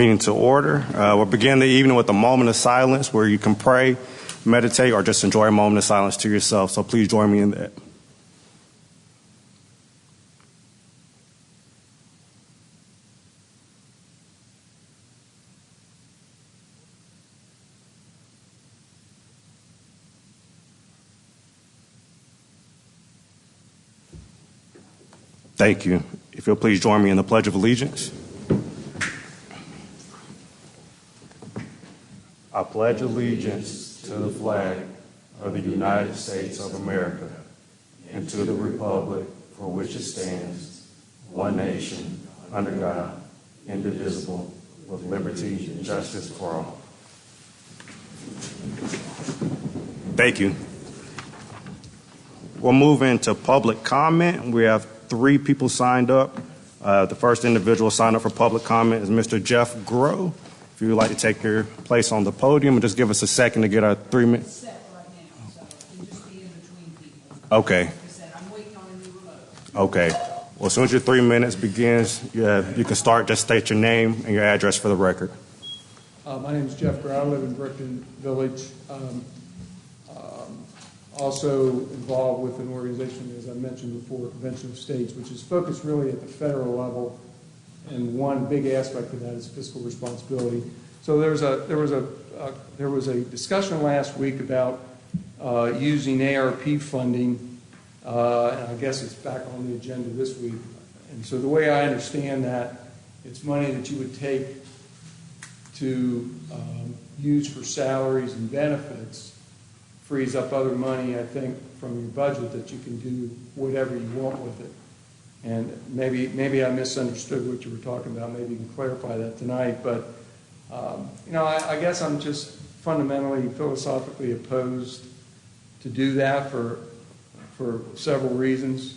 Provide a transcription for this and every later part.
Meeting to order. We'll begin the evening with a moment of silence where you can pray, meditate, or just enjoy a moment of silence to yourself. So please join me in that. Thank you. If you'll please join me in the Pledge of Allegiance. I pledge allegiance to the flag of the United States of America and to the republic for which it stands, one nation, under God, indivisible, with liberty and justice for all. Thank you. We'll move into public comment. We have 3 people signed up. The first individual signed up for public comment is Mr. Jeff Groh. If you would like to take your place on the podium and just give us a second to get our 3 minutes. Set right now, so you can just be in between people. Okay. Like I said, I'm waiting on a new remote. Okay. Well, as soon as your 3 minutes begins, you can start. Just state your name and your address for the record. My name is Jeff Groh. I live in Brookton Village. Also involved with an organization, as I mentioned before, Convention of States, which is focused really at the federal level. And one big aspect of that is fiscal responsibility. So there was a discussion last week about using ARP funding, and I guess it's back on the agenda this week. And so the way I understand that, it's money that you would take to use for salaries and benefits, frees up other money, I think, from your budget that you can do whatever you want with it. And maybe I misunderstood what you were talking about. Maybe you can clarify that tonight. But, I guess I'm just fundamentally, philosophically opposed to do that for several reasons.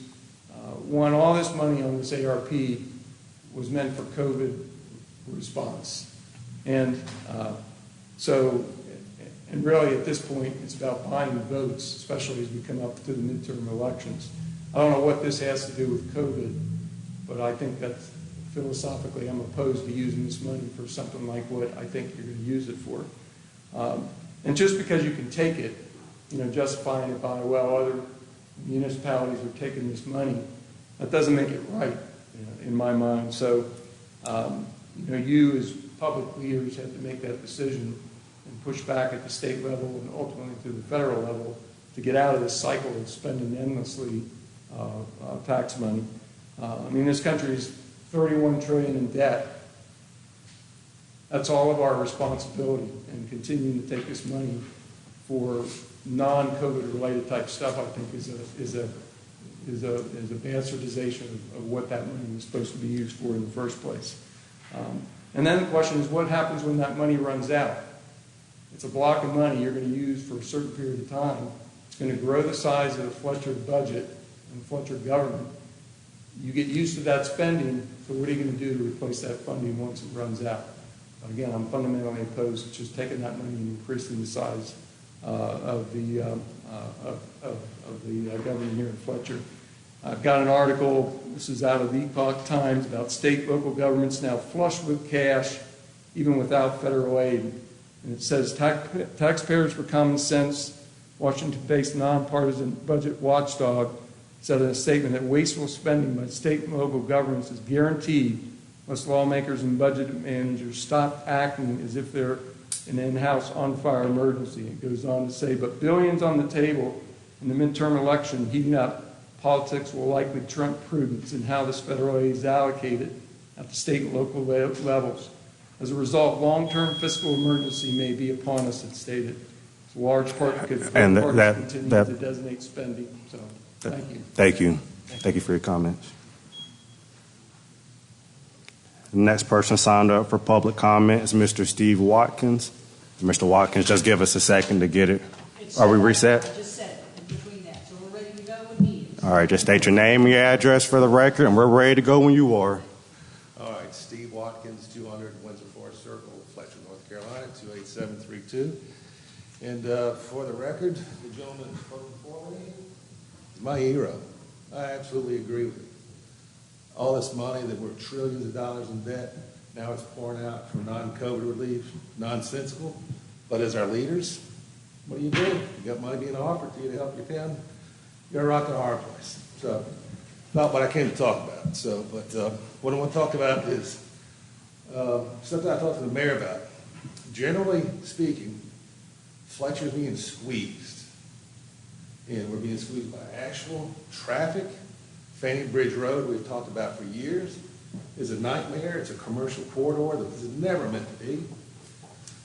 One, all this money on this ARP was meant for COVID response. And and really at this point, it's about buying votes, especially as we come up to the midterm elections. I don't know what this has to do with COVID, but I think that philosophically I'm opposed to using this money for something like what I think you're going to use it for. And just because you can take it, justifying it by, well, other municipalities are taking this money, that doesn't make it right, in my mind. So, you as public leaders have to make that decision and push back at the state level and ultimately to the federal level to get out of this cycle of spending endlessly tax money. This country is $31 trillion in debt. That's all of our responsibility, and continuing to take this money for non-COVID related type stuff, I think, is a bastardization of what that money was supposed to be used for in the first place. And then the question is, what happens when that money runs out? It's a block of money you're going to use for a certain period of time. It's going to grow the size of the Fletcher budget and Fletcher government. You get used to that spending, so what are you going to do to replace that funding once it runs out? But again, I'm fundamentally opposed to just taking that money and increasing the size of the government here in Fletcher. I've got an article, this is out of the Epoch Times, about state local governments now flush with cash, even without federal aid. And it says, Taxpayers for Common Sense, Washington-based nonpartisan budget watchdog, said in a statement that wasteful spending by state and local governments is guaranteed unless lawmakers and budget managers stop acting as if they're an in-house on-fire emergency. It goes on to say, but billions on the table in the midterm election heating up, politics will likely trump prudence in how this federal aid is allocated at the state and local levels. As a result, long-term fiscal emergency may be upon us, it stated. It's a large part because parties continue to designate spending. So, thank you. Thank you. Thank you for your comments. The next person signed up for public comment is Mr. Steve Watkins. Mr. Watkins, just give us a second to get it. Are we reset? I just said it in between that, so we're ready to go when needed. All right, just state your name and your address for the record, and we're ready to go when you are. All right, Steve Watkins, 200 Windsor Forest Circle, Fletcher, North Carolina, 28732. And for the record, the gentleman who spoke before me is my hero. I absolutely agree with him. All this money that we're trillions of dollars in debt, Now it's pouring out for non-COVID relief, nonsensical. But as our leaders, what do? You got money being offered to you to help your town. You're a rock and a hard place. So, not what I came to talk about. So, but what I want to talk about is something I talked to the mayor about. Generally speaking, Fletcher's being squeezed. And we're being squeezed by actual traffic. Fanning Bridge Road, we've talked about for years, is a nightmare. It's a commercial corridor that was never meant to be.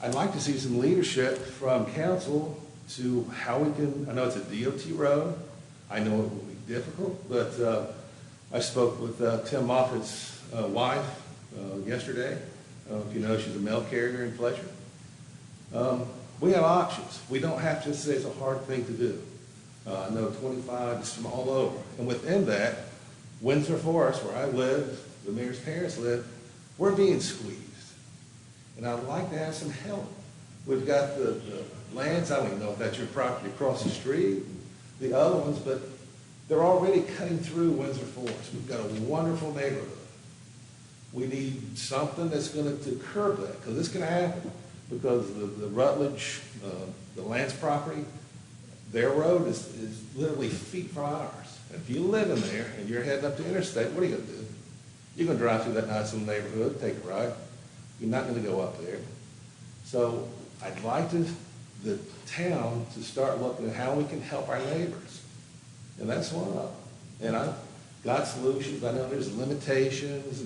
I'd like to see some leadership from council to how we can, I know it's a DOT road. I know it will be difficult, but I spoke with Tim Moffitt's wife yesterday. If you know, she's a mail carrier in Fletcher. We have options. We don't have to say it's a hard thing to do. I know 25 is from all over. And within that, Windsor Forest, where I live, the mayor's parents live, we're being squeezed. And I'd like to have some help. We've got the lands, I don't even know if that's your property across the street, the other ones, but they're already cutting through Windsor Forest. We've got a wonderful neighborhood. We need something that's going to curb that, because it's going to happen. Because the Rutledge, the Lance property, their road is literally feet from ours. And if you live in there and you're heading up the interstate, what are you going to do? You're going to drive through that nice little neighborhood, take a ride. You're not going to go up there. So I'd like the town to start looking at how we can help our neighbors. And that's one of them. And I've got solutions. I know there's limitations.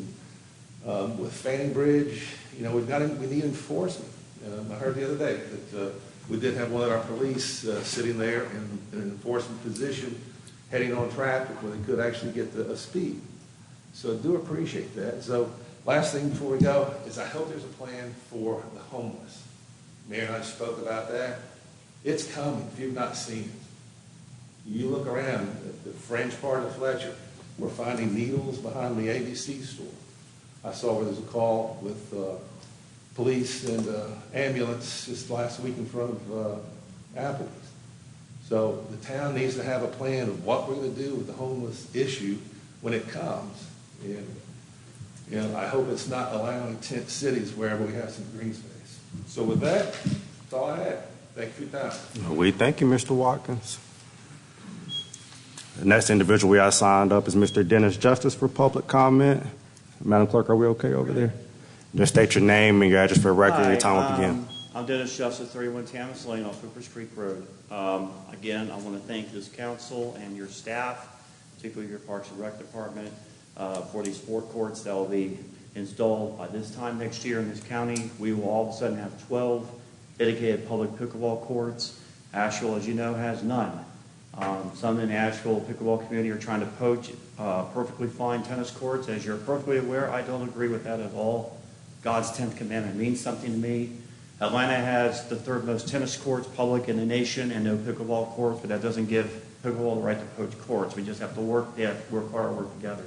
And with Fanning Bridge, you know, we need enforcement. I heard the other day that we did have one of our police sitting there in an enforcement position heading on traffic where they could actually get a speed. So I do appreciate that. So last thing before we go is I hope there's a plan for the homeless. Mayor and I spoke about that. It's coming if you've not seen it. You look around the fringe part of Fletcher, we're finding needles behind the ABC store. I saw where there's a call with police and ambulance just last week in front of Applebee's. So the town needs to have a plan of what we're going to do with the homeless issue when it comes. And you know, I hope it's not allowing tent cities wherever we have some green space. So with that, that's all I have. Thank you for your time. We thank you, Mr. Watkins. The next individual we have signed up is Mr. Dennis Justice for public comment. Madam Clerk, are we okay over there? Just state your name and your address for the record and your time will begin. I'm Dennis Justice, 31 Tamas Lane off Hoopers Creek Road. Again, I want to thank this council and your staff, particularly your Parks and Rec Department, for these sport courts that will be installed by this time next year in this county. We will all of a sudden have 12 dedicated public pickleball courts. Asheville, as you know, has none. Some in the Asheville pickleball community are trying to poach perfectly fine tennis courts. As you're perfectly aware, I don't agree with that at all. God's 10th commandment means something to me. Atlanta has the third most tennis courts public in the nation and no pickleball courts, but that doesn't give pickleball the right to poach courts. We just have to work hard, work together.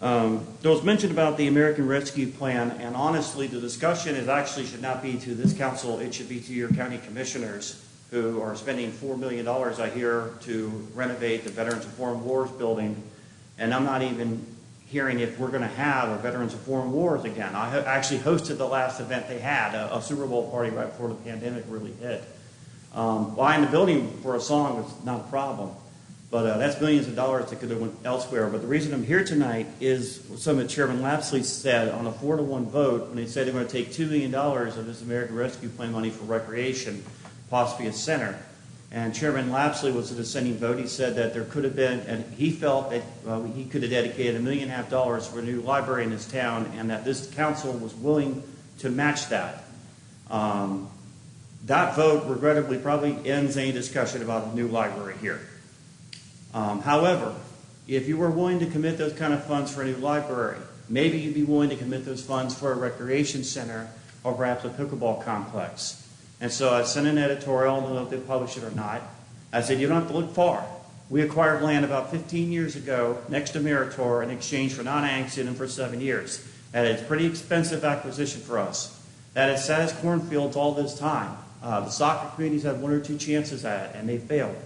There was mention about the American Rescue Plan, and honestly, the discussion should not be to this council. It should be to your county commissioners who are spending $4 million, I hear, to renovate the Veterans of Foreign Wars building. And I'm not even hearing if we're going to have a Veterans of Foreign Wars again. I actually hosted the last event they had, a Super Bowl party right before the pandemic really hit. Buying the building for a song was not a problem, but that's millions of dollars that could have went elsewhere. But the reason I'm here tonight is something that Chairman Lapsley said on a 4-to-1 vote when they said they're going to take $2 million of this American Rescue Plan money for recreation, possibly a center. And Chairman Lapsley was a dissenting vote. He said that there could have been, and he felt that he could have dedicated $1.5 million for a new library in this town, and that this council was willing to match that. That vote, regrettably, probably ends any discussion about a new library here. However, if you were willing to commit those kind of funds for a new library, maybe you'd be willing to commit those funds for a recreation center or perhaps a pickleball complex. And so I sent an editorial, I don't know if they published it or not. I said, you don't have to look far. We acquired land about 15 years ago next to Meritor in exchange for non-accident for 7 years. That is a pretty expensive acquisition for us. That has sat as cornfields all this time. The soccer communities had 1 or 2 chances at it, and they failed.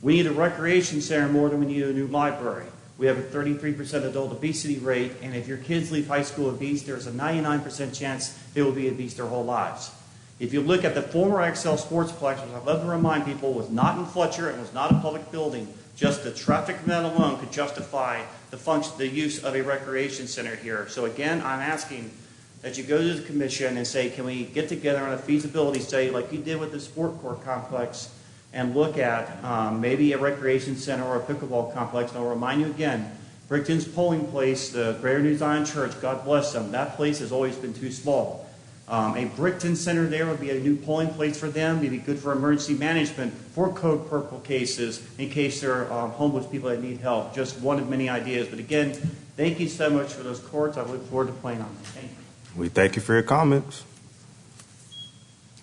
We need a recreation center more than we need a new library. We have a 33% adult obesity rate, and if your kids leave high school obese, there's a 99% chance they will be obese their whole lives. If you look at the former Excel Sportsplex, which I'd love to remind people was not in Fletcher and was not a public building, just the traffic from that alone could justify the use of a recreation center here. So again, I'm asking that you go to the commission and say, can we get together on a feasibility study like you did with the sport court complex and look at maybe a recreation center or a pickleball complex. And I'll remind you again, Brickton's polling place, the Greater New Zion Church, God bless them, that place has always been too small. A Brickton Center there would be a new polling place for them. It'd be good for emergency management for code purple cases in case there are homeless people that need help. Just one of many ideas. But again, thank you so much for those courts. I look forward to playing on them. Thank you. We thank you for your comments.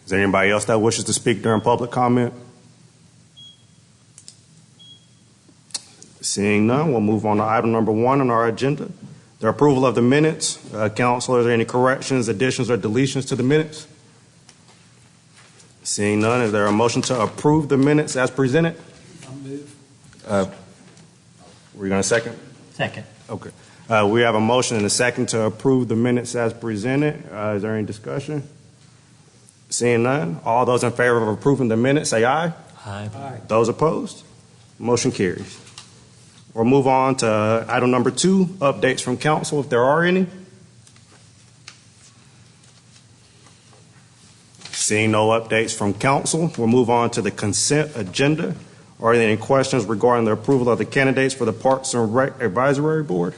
Is there anybody else that wishes to speak during public comment? Seeing none, we'll move on to item number 1 on our agenda. The approval of the minutes. Council, are there any corrections, additions, or deletions to the minutes? Seeing none, is there a motion to approve the minutes as presented? I'll move. We're going to second? Second. Okay. We have a motion and a second to approve the minutes as presented. Is there any discussion? Seeing none, all those in favor of approving the minutes say aye. Aye. Those opposed? Motion carries. We'll move on to item number 2, updates from council, if there are any. Seeing no updates from council, we'll move on to the consent agenda. Are there any questions regarding the approval of the candidates for the Parks and Rec Advisory Board?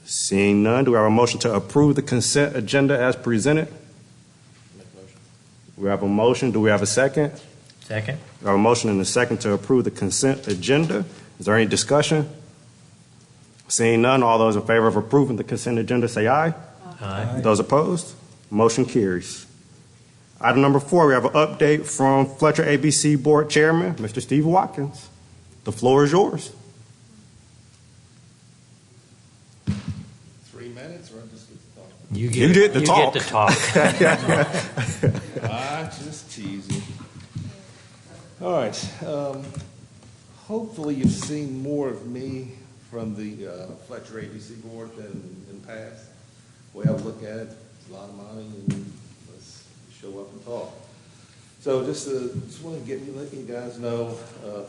Seeing none, do we have a motion to approve the consent agenda as presented? We have a motion. Do we have a second? Second. We have a motion and a second to approve the consent agenda. Is there any discussion? Seeing none, all those in favor of approving the consent agenda say aye. Aye. Those opposed? Motion carries. Item number 4, we have an update from Fletcher ABC Board Chairman, Mr. Steve Watkins. The floor is yours. 3 minutes, or I just get to talk? You get to talk. get to talk. I just tease you. All right. Hopefully you've seen more of me from the Fletcher ABC board than in the past. The way I look at it, it's a lot of money, and let's show up and talk. So just want to let you guys know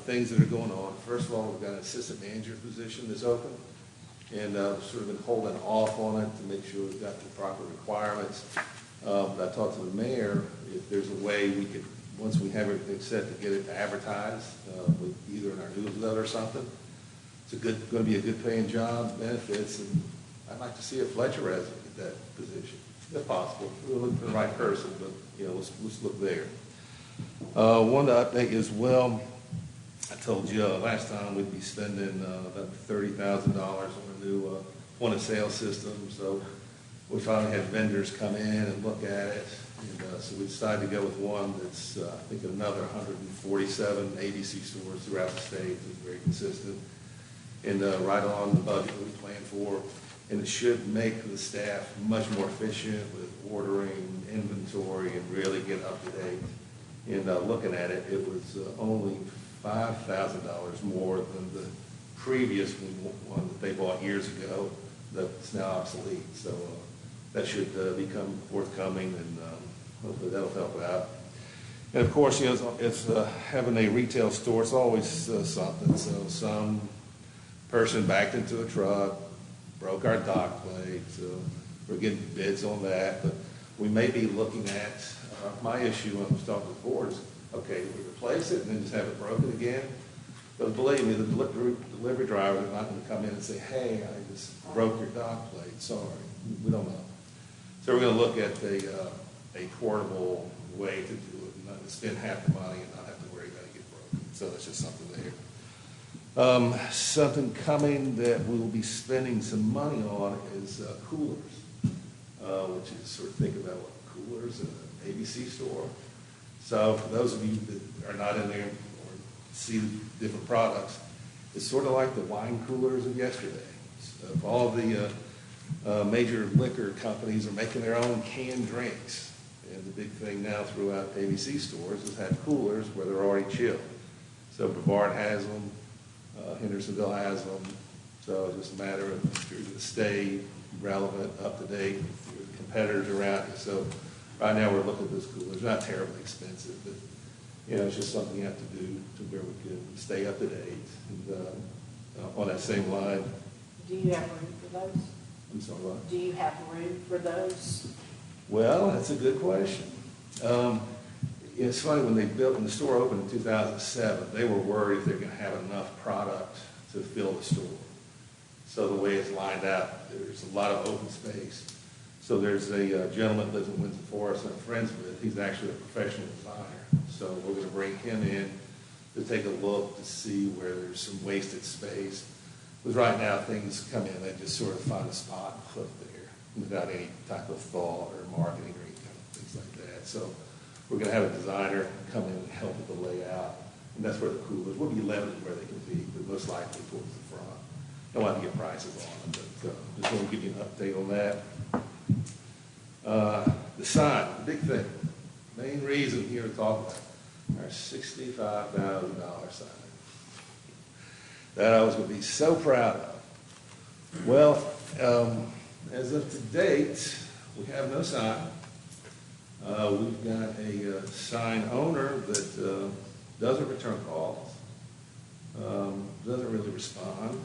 things that are going on. First of all, we've got an assistant manager position that's open, and we've sort of been holding off on it to make sure we've got the proper requirements. I talked to the mayor if there's a way we could, once we have everything set, to get it advertised with either in our newsletter or something. It's going to be a good paying job, benefits, and I'd like to see a Fletcher resident at that position, if possible. We'll look for the right person, but let's look there. One to update as well. I told you last time we'd be spending about $30,000 on a new point of sale system. So we finally had vendors come in and look at it. And so we decided to go with one that's, I think, another 147 ABC stores throughout the state. It's very consistent and right on the budget that we planned for. And it should make the staff much more efficient with ordering, inventory, and really get up to date. And looking at it, it was only $5,000 more than the previous one that they bought years ago that's now obsolete. So that should become forthcoming, and hopefully that'll help out. And of course, it's having a retail store, it's always something. So some person backed into a truck, broke our dock plate, so we're getting bids on that. But we may be looking at, my issue when I was talking to the board is, okay, we replace it and then just have it broken again. But believe me, the delivery driver is not going to come in and say, hey, I just broke your dock plate, sorry. We don't know. So we're going to look at a portable way to do it, and not spend half the money and not have to worry about it get broken. So that's just something there. Something coming that we'll be spending some money on is coolers, which is sort of think about what coolers in an ABC store. So for those of you that are not in there or see the different products, it's sort of like the wine coolers of yesterday. So all the major liquor companies are making their own canned drinks. And the big thing now throughout ABC stores is have coolers where they're already chilled. So Brevard has them. Hendersonville has them. So it's just a matter of if you're going to stay relevant, up to date, your competitors around you. So right now we're looking at those coolers. They're not terribly expensive, but it's just something you have to do to where we can stay up to date. And on that same line, Do you have room for those? I'm sorry, what? Do you have room for those? Well, that's a good question. It's funny, when the store opened in 2007, they were worried if they're going to have enough product to fill the store. So the way it's lined out, there's a lot of open space. So there's a gentleman that lives in Windsor Forest that I'm friends with. He's actually a professional designer. So we're going to bring him in to take a look to see where there's some wasted space. Because right now, things come in, they just sort of find a spot and put there without any type of thought or marketing or any kind of things like that. So we're going to have a designer come in and help with the layout. And that's where the coolers will be limited where they can be, but most likely towards the front. Don't have to get prices on them, but just want to give you an update on that. The sign, the big thing, main reason here to talk about our $65,000 sign. That I was going to be so proud of. Well, as of today, we have no sign. We've got a sign owner that doesn't return calls, doesn't really respond.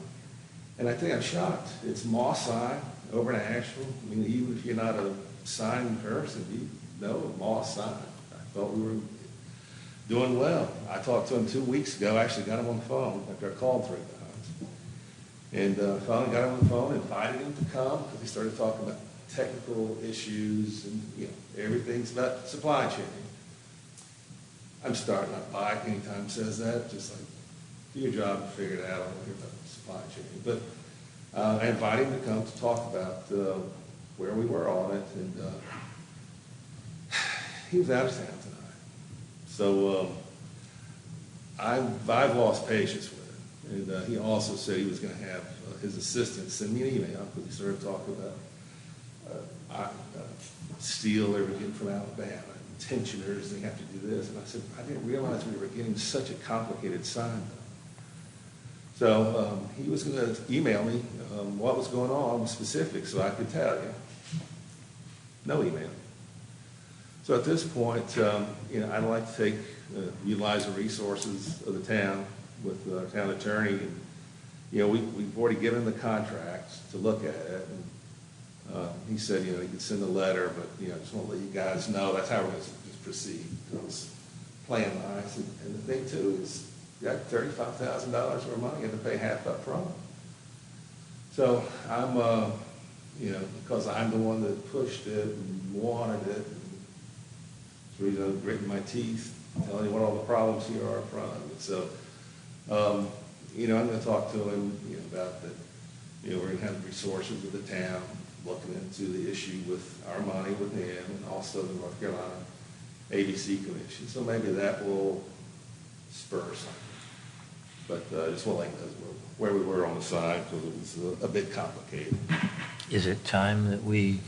And I think I'm shocked. It's Moss sign over in Asheville. I mean, even if you're not a sign person, you know Moss sign. I thought we were doing well. I talked to him 2 weeks ago. I actually got him on the phone after I called 3 times. And finally got him on the phone, invited him to come because he started talking about technical issues and, everything's about supply chain. I'm starting not buy anytime it says that, just like, do your job and figure it out. I don't hear about supply chain. But I invited him to come to talk about where we were on it, and he was out of town tonight. So I've lost patience with him. And he also said he was going to have his assistant send me an email because he started talking about steel they were getting from Alabama, tensioners, they have to do this. And I said, I didn't realize we were getting such a complicated sign. So he was going to email me what was going on with specifics so I could tell you. No email. So at this point, I'd like to utilize the resources of the town with the town attorney. And, we've already given the contracts to look at it. And he said, he could send a letter, but, I just want to let you guys know that's how we're going to just proceed. Because playing nice. And the thing, too, is you got $35,000 worth of money, you have to pay half up front. So I'm, because I'm the one that pushed it and wanted it, and it's the reason I'm gritting my teeth, telling you what all the problems here are in front of me. So, I'm going to talk to him, about that, we're going to have resources of the town, looking into the issue with our money with him, and also the North Carolina ABC Commission. So maybe that will spur something. But I just want to let you know where we were on the side, because it was a bit complicated. Is it time that we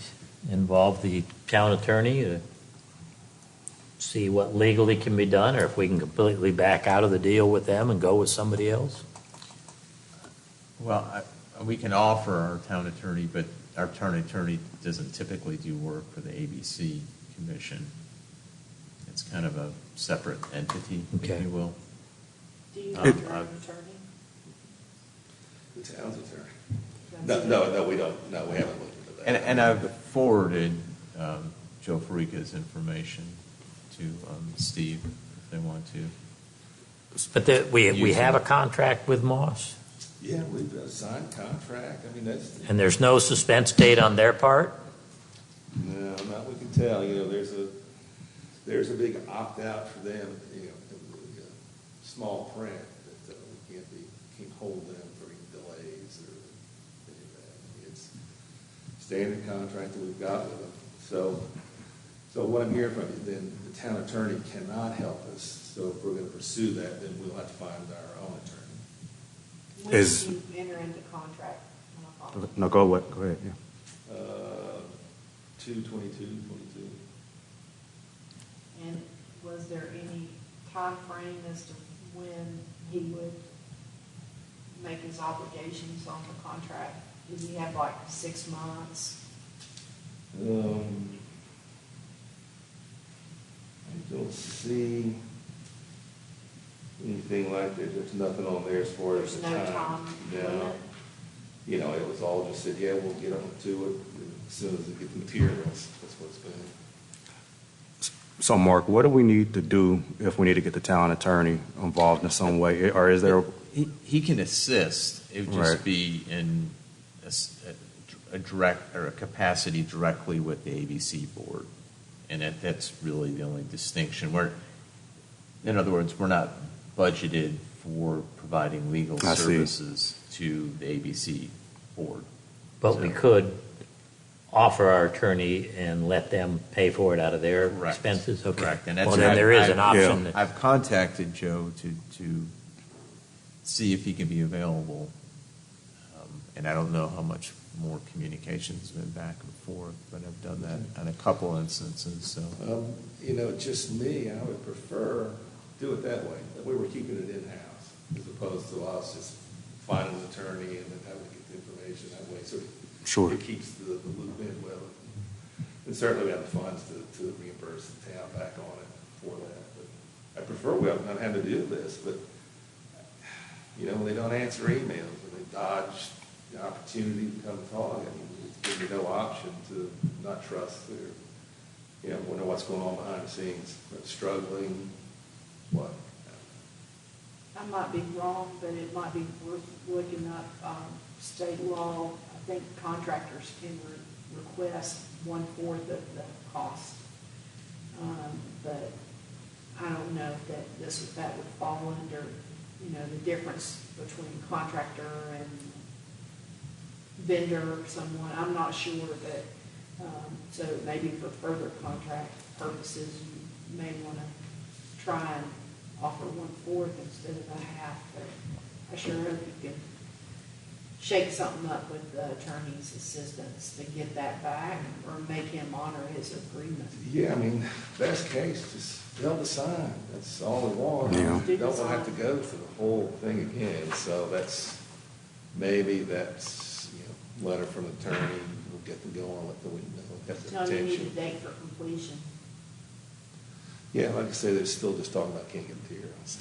involve the town attorney to see what legally can be done, or if we can completely back out of the deal with them and go with somebody else? Well, we can offer our town attorney, but our town attorney doesn't typically do work for the ABC Commission. It's kind of a separate entity, Okay. if you will. Do you have your own attorney? The town's attorney. No, we don't. No, we haven't looked into that. And I've forwarded Joe Farica's information to Steve, if they want to. But we have a contract with Moss, Yeah, we've got a signed contract. I mean, that's... and there's no suspense date on their part? No, not we can tell. There's a big opt-out for them, in the small print that we can't hold them for any delays or any of that. It's standard contract that we've got with them. So what I'm hearing from you, then the town attorney cannot help us. So if we're going to pursue that, then we'll have to find our own attorney. When Is- did you enter into contract? No, go ahead, yeah. 2/22/22. And was there any time frame as to when he would make his obligations on the contract? Does he have like 6 months? I don't see anything like that. There's nothing on there as far as There's the no time. time No. limit? You know, it was all just said, yeah, we'll get on to it as soon as we get the materials. That's what's been. So Mark, what do we need to do if we need to get the town attorney involved in some way? Or is there, He can assist. It would just Right. be in a direct, or a capacity directly with the ABC board. And that's really the only distinction. In other words, we're not budgeted for providing legal I see. services to the ABC board. But we So- could offer our attorney and let them pay for it out of their Correct. expenses? Okay. Correct. And that's- Well, then there is an I've- option. yeah. that- I've contacted Joe to see if he can be available. And I don't know how much more communication's been back and forth, but I've done that on a couple instances, so. You know, just me, I would prefer do it that way, that we were keeping it in-house, as opposed to us just finding an attorney and then having to get the information that way. So Sure. it keeps the loop in with it. And certainly we have the funds to reimburse the town back on it for that. But I prefer we have not had to do this, but, you know, when they don't answer emails, and they dodge the opportunity to come talk, I mean, it's give you no option to not trust their, you know, wonder what's going on behind the scenes, they're struggling, what? I might be wrong, but it might be worth looking up state law. I think contractors can request 1/4 of the cost. But I don't know if that would fall under, you know, the difference between contractor and vendor or someone. I'm not sure, but, so maybe for further contract purposes, you may want to try and offer 1/4 instead of a half, but I sure hope you can shake something up with the attorney's assistants to get that back or make him honor his agreement. Yeah, I mean, best case, just build a sign, that's all we want. Yeah. You don't want to have to go through the whole thing again, so maybe that's, you know, letter from the attorney, we'll get them going, let the window, get the Tell you need a attention. date for completion. Yeah, like I say, they're still just talking about can't get materials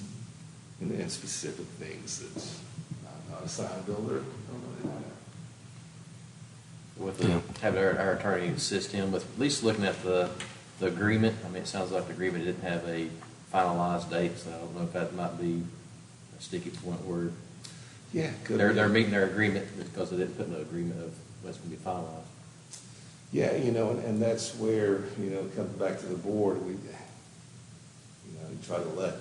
and specific things that's not a sign builder. With having our attorney assist him with at least looking at the agreement. I mean, it sounds like the agreement didn't have a finalized date, so I don't know if that might be a sticky point where Yeah, could they're be. meeting their agreement because they didn't put no agreement of what's going to be finalized. Yeah, you know, and that's where, you know, it comes back to the board, we try to let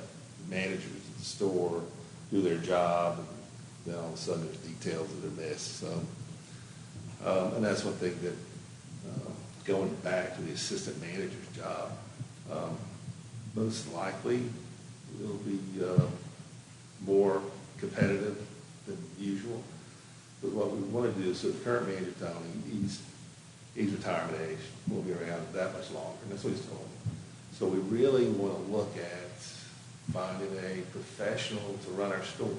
managers at the store do their job, and then all of a sudden there's details that are missed, so. And that's one thing that, going back to the assistant manager's job, most likely will be more competitive than usual. But what we want to do, so the current manager, Tony, he's retirement age, won't be around that much longer, and that's what he's told me. So we really want to look at finding a professional to run our store.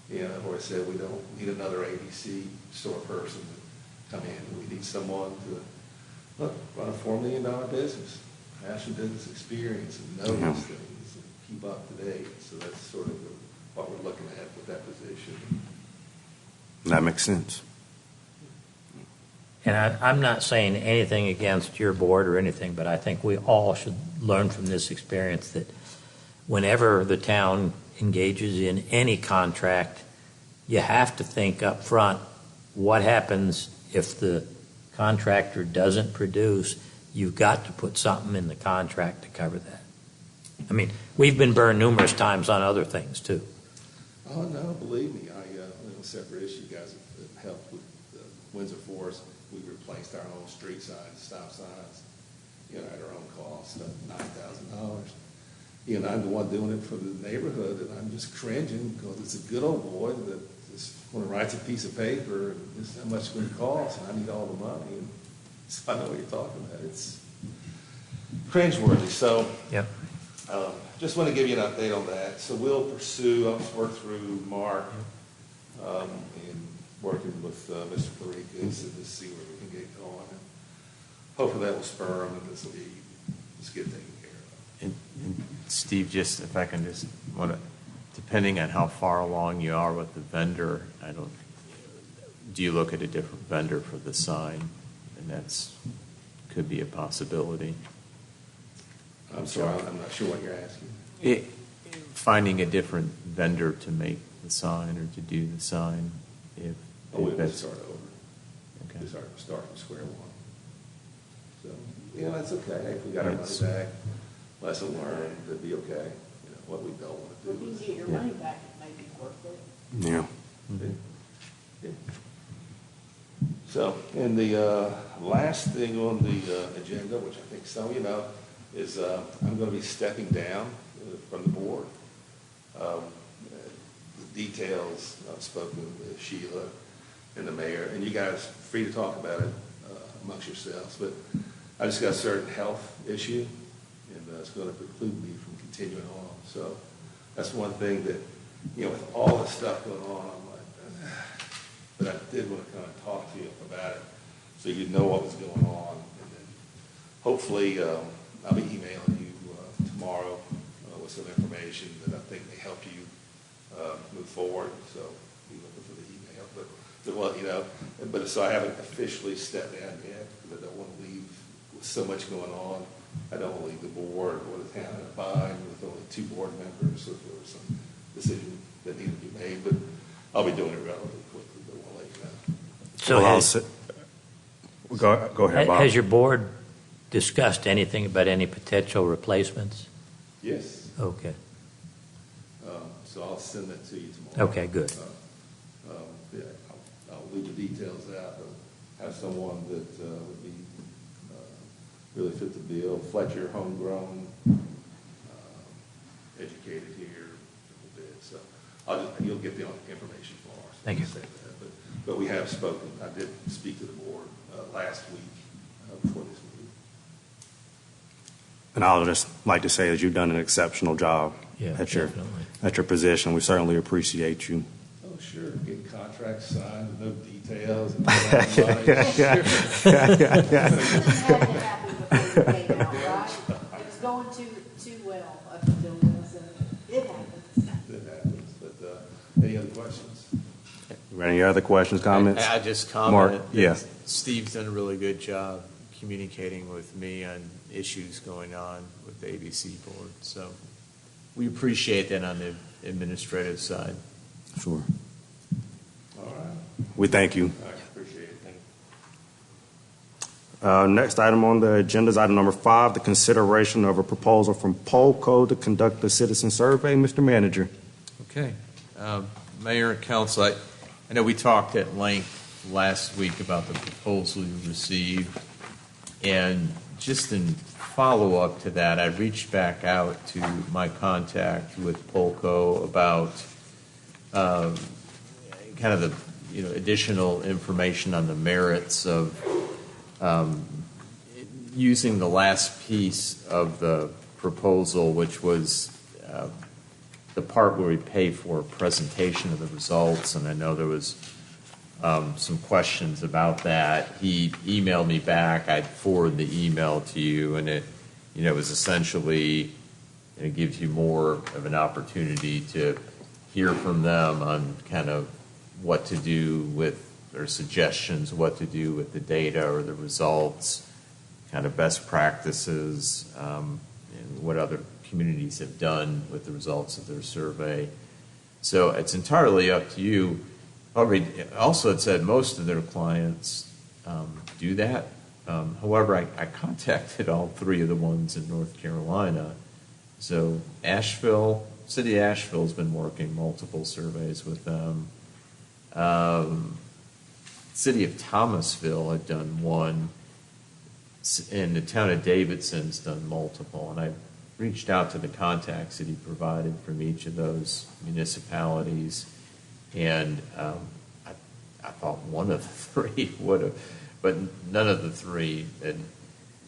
You know, or I said, we don't need another ABC store person to come in. We need someone to, look, run a $4 million business, have some business experience and know Yeah. these things and keep up to date. So that's sort of what we're looking at with that position. that makes sense. And I'm not saying anything against your board or anything, but I think we all should learn from this experience that whenever the town engages in any contract, you have to think up front, what happens if the contractor doesn't produce? You've got to put something in the contract to cover that. I mean, we've been burned numerous times on other things too. Oh, no, believe me, on a separate issue, guys, that helped with Windsor Forest. We replaced our own street signs, stop signs, you know, at our own cost, $9,000. You know, I'm the one doing it for the neighborhood, and I'm just cringing because it's a good old boy that just want to write a piece of paper, and this is how much it's going to cost, and I need all the money. And so I know what you're talking about. It's cringeworthy. So Yep. just want to give you an update on that. So we'll pursue, I'll just work through Mark, and working with Mr. Parikis to see where we can get going. And hopefully that will spur them and this will be, just get taken care of. And Steve, just if I can just want to, depending on how far along you are with the vendor, do you look at a different vendor for the sign? And could be a possibility. I'm sorry, I'm not sure what you're asking. Finding a different vendor to make the sign or to do the sign, if We will that's start over. okay. We start from square one. So, that's okay. If we got our money back, lesson learned, that'd be okay. What we don't want to If do you is. can get your money back, it may be worth it. Yeah. Yeah. So, and the last thing on the agenda, which I think some of you know, is I'm going to be stepping down from the board. The details, I've spoken with Sheila and the mayor, and you guys are free to talk about it amongst yourselves, but I just got a certain health issue, and it's going to preclude me from continuing on. So that's one thing that, with all the stuff going on, I'm like, but I did want to kind of talk to you about it so you know what was going on. And then hopefully I'll be emailing you tomorrow with some information that I think may help you move forward. So be looking for the email. But to let you know, but so I haven't officially stepped down yet because I don't want to leave with so much going on. I don't want to leave the board or the town in a bind with only 2 board members. So there was some decision that needed to be made, but I'll be doing it relatively quickly, but we'll let you know. So Go ahead, Bob. has your board discussed anything about any potential replacements? Yes. Okay. So I'll send that to you tomorrow. Okay, good. Yeah, I'll leave the details out, but have someone that would be really fit the bill. Fletcher, homegrown, educated here a bit. So you'll get the information for us. Thank you. But we have spoken. I did speak to the board last week before this meeting. And I'll just like to say that you've done an exceptional job Yeah, at your definitely. position. We certainly appreciate you. Oh, sure. Getting contracts signed with no details. And all that. Sure. It didn't have to happen before you came out, right? It was going too well up until this, and it happens. That happens. But any other questions? Any other questions, comments? I just Mark, comment yeah. that Steve's done a really good job communicating with me on issues going on with the ABC board. So we appreciate that on the administrative side. Sure. All right. We thank you. I appreciate it. Thank you. Next item on the agenda is item number 5, the consideration of a proposal from Polco to conduct a citizen survey. Mr. Manager. Okay. Mayor and Council, I know we talked at length last week about the proposal you received, and just in follow-up to that, I reached back out to my contact with Polco about kind of the additional information on the merits of using the last piece of the proposal, which was the part where we pay for a presentation of the results, and I know there was some questions about that. He emailed me back. I'd forward the email to you, and it was essentially, it gives you more of an opportunity to hear from them on kind of what to do with their suggestions, what to do with the data or the results, kind of best practices, and what other communities have done with the results of their survey. So it's entirely up to you. Also, it said most of their clients do that. However, I contacted all 3 of the ones in North Carolina. So City of Asheville has been working multiple surveys with them. City of Thomasville had done one, and the town of Davidson's done multiple. And I reached out to the contacts that he provided from each of those municipalities, and I thought one of the 3 would have, but none of the 3 had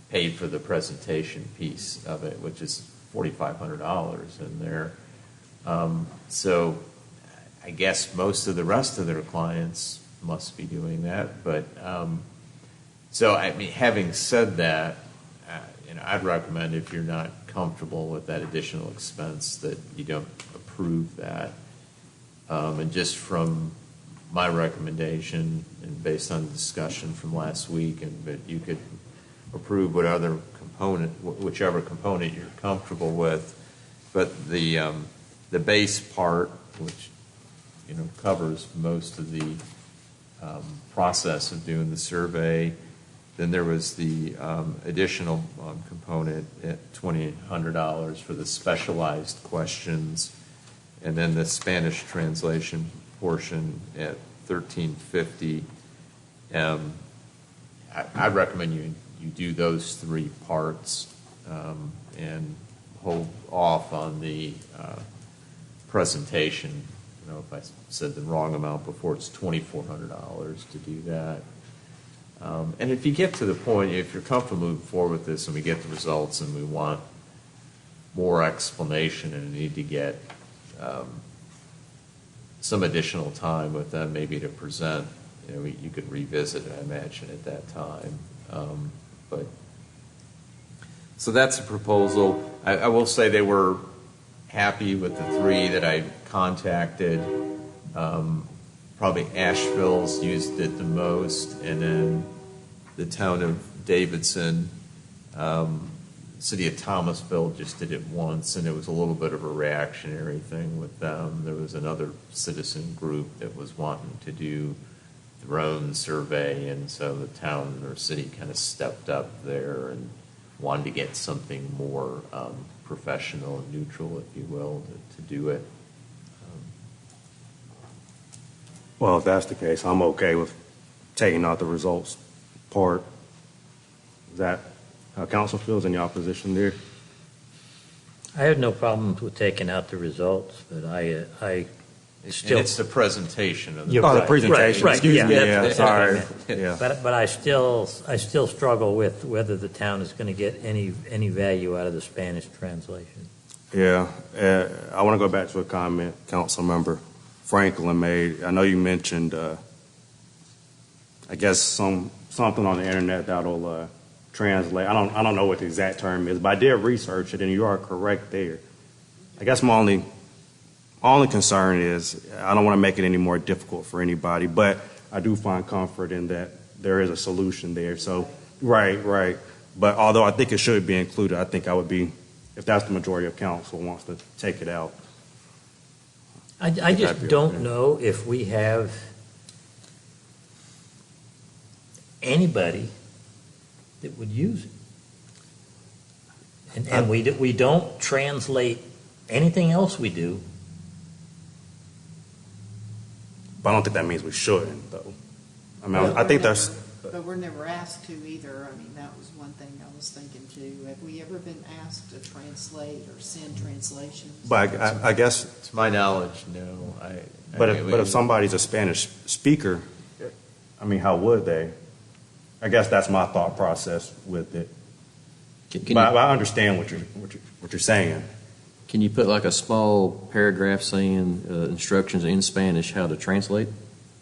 paid for the presentation piece of it, which is $4,500 in there. So I guess most of the rest of their clients must be doing that, but, so, I mean, having said that, I'd recommend if you're not comfortable with that additional expense, that you don't approve that. And just from my recommendation, and based on the discussion from last week, but you could approve whichever component you're comfortable with. But the base part, which, covers most of the process of doing the survey. Then there was the additional component at $2,800 for the specialized questions, and then the Spanish translation portion at $1,350. I recommend you do those three parts and hold off on the presentation. I don't know if I said the wrong amount before. It's $2,400 to do that. And if you get to the point, if you're comfortable moving forward with this and we get the results and we want more explanation and need to get some additional time with them maybe to present, you could revisit it, I imagine, at that time. So that's a proposal. I will say they were happy with the three that I contacted. Probably Asheville's used it the most, and then the town of Davidson, city of Thomasville just did it once, and it was a little bit of a reactionary thing with them. There was another citizen group that was wanting to do their own survey, and so the town or city kind of stepped up there and wanted to get something more professional and neutral, if you will, to do it. Well, if that's the case, I'm okay with taking out the results part. Is that how council feels? Any opposition there? I have no problems with taking out the results, but I still. And it's the presentation of the. You're Oh, the right, presentation. right, Excuse yeah. me. Yeah, sorry. Yeah. Yeah. But I still struggle with whether the town is going to get any value out of the Spanish translation. Yeah. I want to go back to a comment council member Franklin made. I know you mentioned, I guess something on the internet that'll translate. I don't know what the exact term is, but I did research it, and you are correct there. I guess my only concern is I don't want to make it any more difficult for anybody, but I do find comfort in that there is a solution there. So, right. But although I think it should be included, I think I would be, if that's the majority of council wants to take it out. I just don't know if we have anybody that would use it. And we don't translate anything else we do. But I don't think that means we shouldn't, though. I mean, I think that's. But we're never asked to either. I mean, that was one thing I was thinking too. Have we ever been asked to translate or send translations? But I guess. To my knowledge, no. But if somebody's a Spanish speaker, I mean, how would they? I guess that's my thought process with it. But I understand what you're saying. Can you put like a small paragraph saying instructions in Spanish how to translate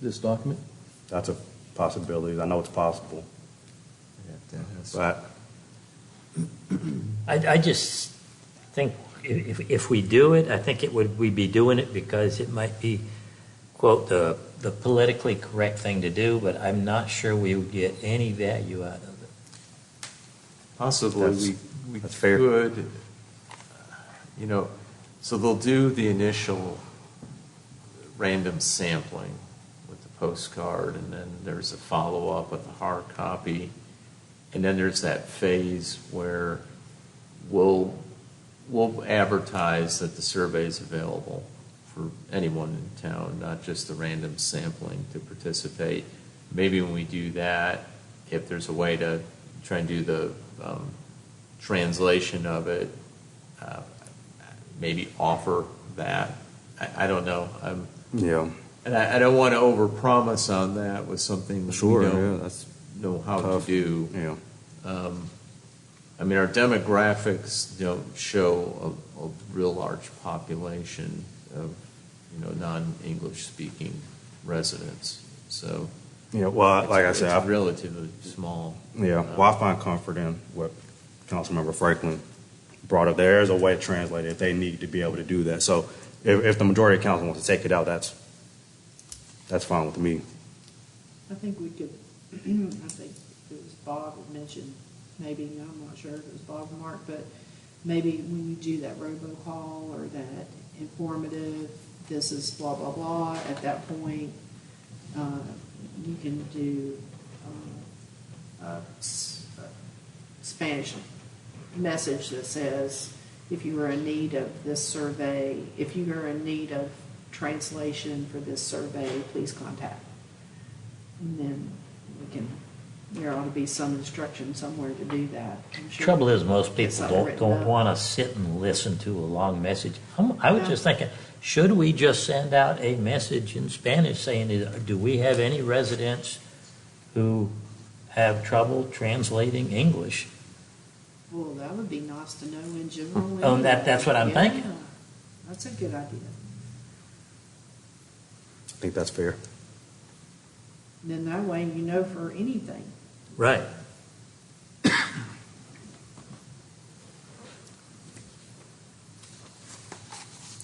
this document? That's a possibility. I know it's possible. But I just think if we do it, I think we'd be doing it because it might be, quote, the politically correct thing to do, but I'm not sure we would get any value out of it. Possibly we that's fair. could, so they'll do the initial random sampling with the postcard, and then there's a follow-up with the hard copy, and then there's that phase where we'll advertise that the survey is available for anyone in town, not just the random sampling to participate. Maybe when we do that, if there's a way to try and do the translation of it, maybe offer that. I don't know. yeah, And I don't want to overpromise on that with something that sure. we don't Yeah, that's know how tough. to do. Yeah. I mean, our demographics don't show a real large population of non-English speaking residents. So Yeah, well, like I it's said, relatively small. well, I find comfort in what Councilmember Franklin brought up. There is a way to translate it if they need to be able to do that. So if the majority of council wants to take it out, that's fine with me. I think we could, I think it was Bob had mentioned, maybe, I'm not sure if it was Bob or Mark, but maybe when you do that robocall or that informative, this is blah, blah, blah, at that point, you can do Spanish message that says, if you are in need of this survey, if you are in need of translation for this survey, please contact. And then there ought to be some instruction somewhere to do that. I'm sure. Trouble is, most It's people not written don't up. want to sit and listen to a long message. I was just thinking, should we just send out a message in Spanish saying, do we have any residents who have trouble translating English? Well, that would be nice to know in general. Oh, anyway. that's what I'm thinking. Yeah, that's a good idea. I think that's fair. Then that way you know for anything. Right.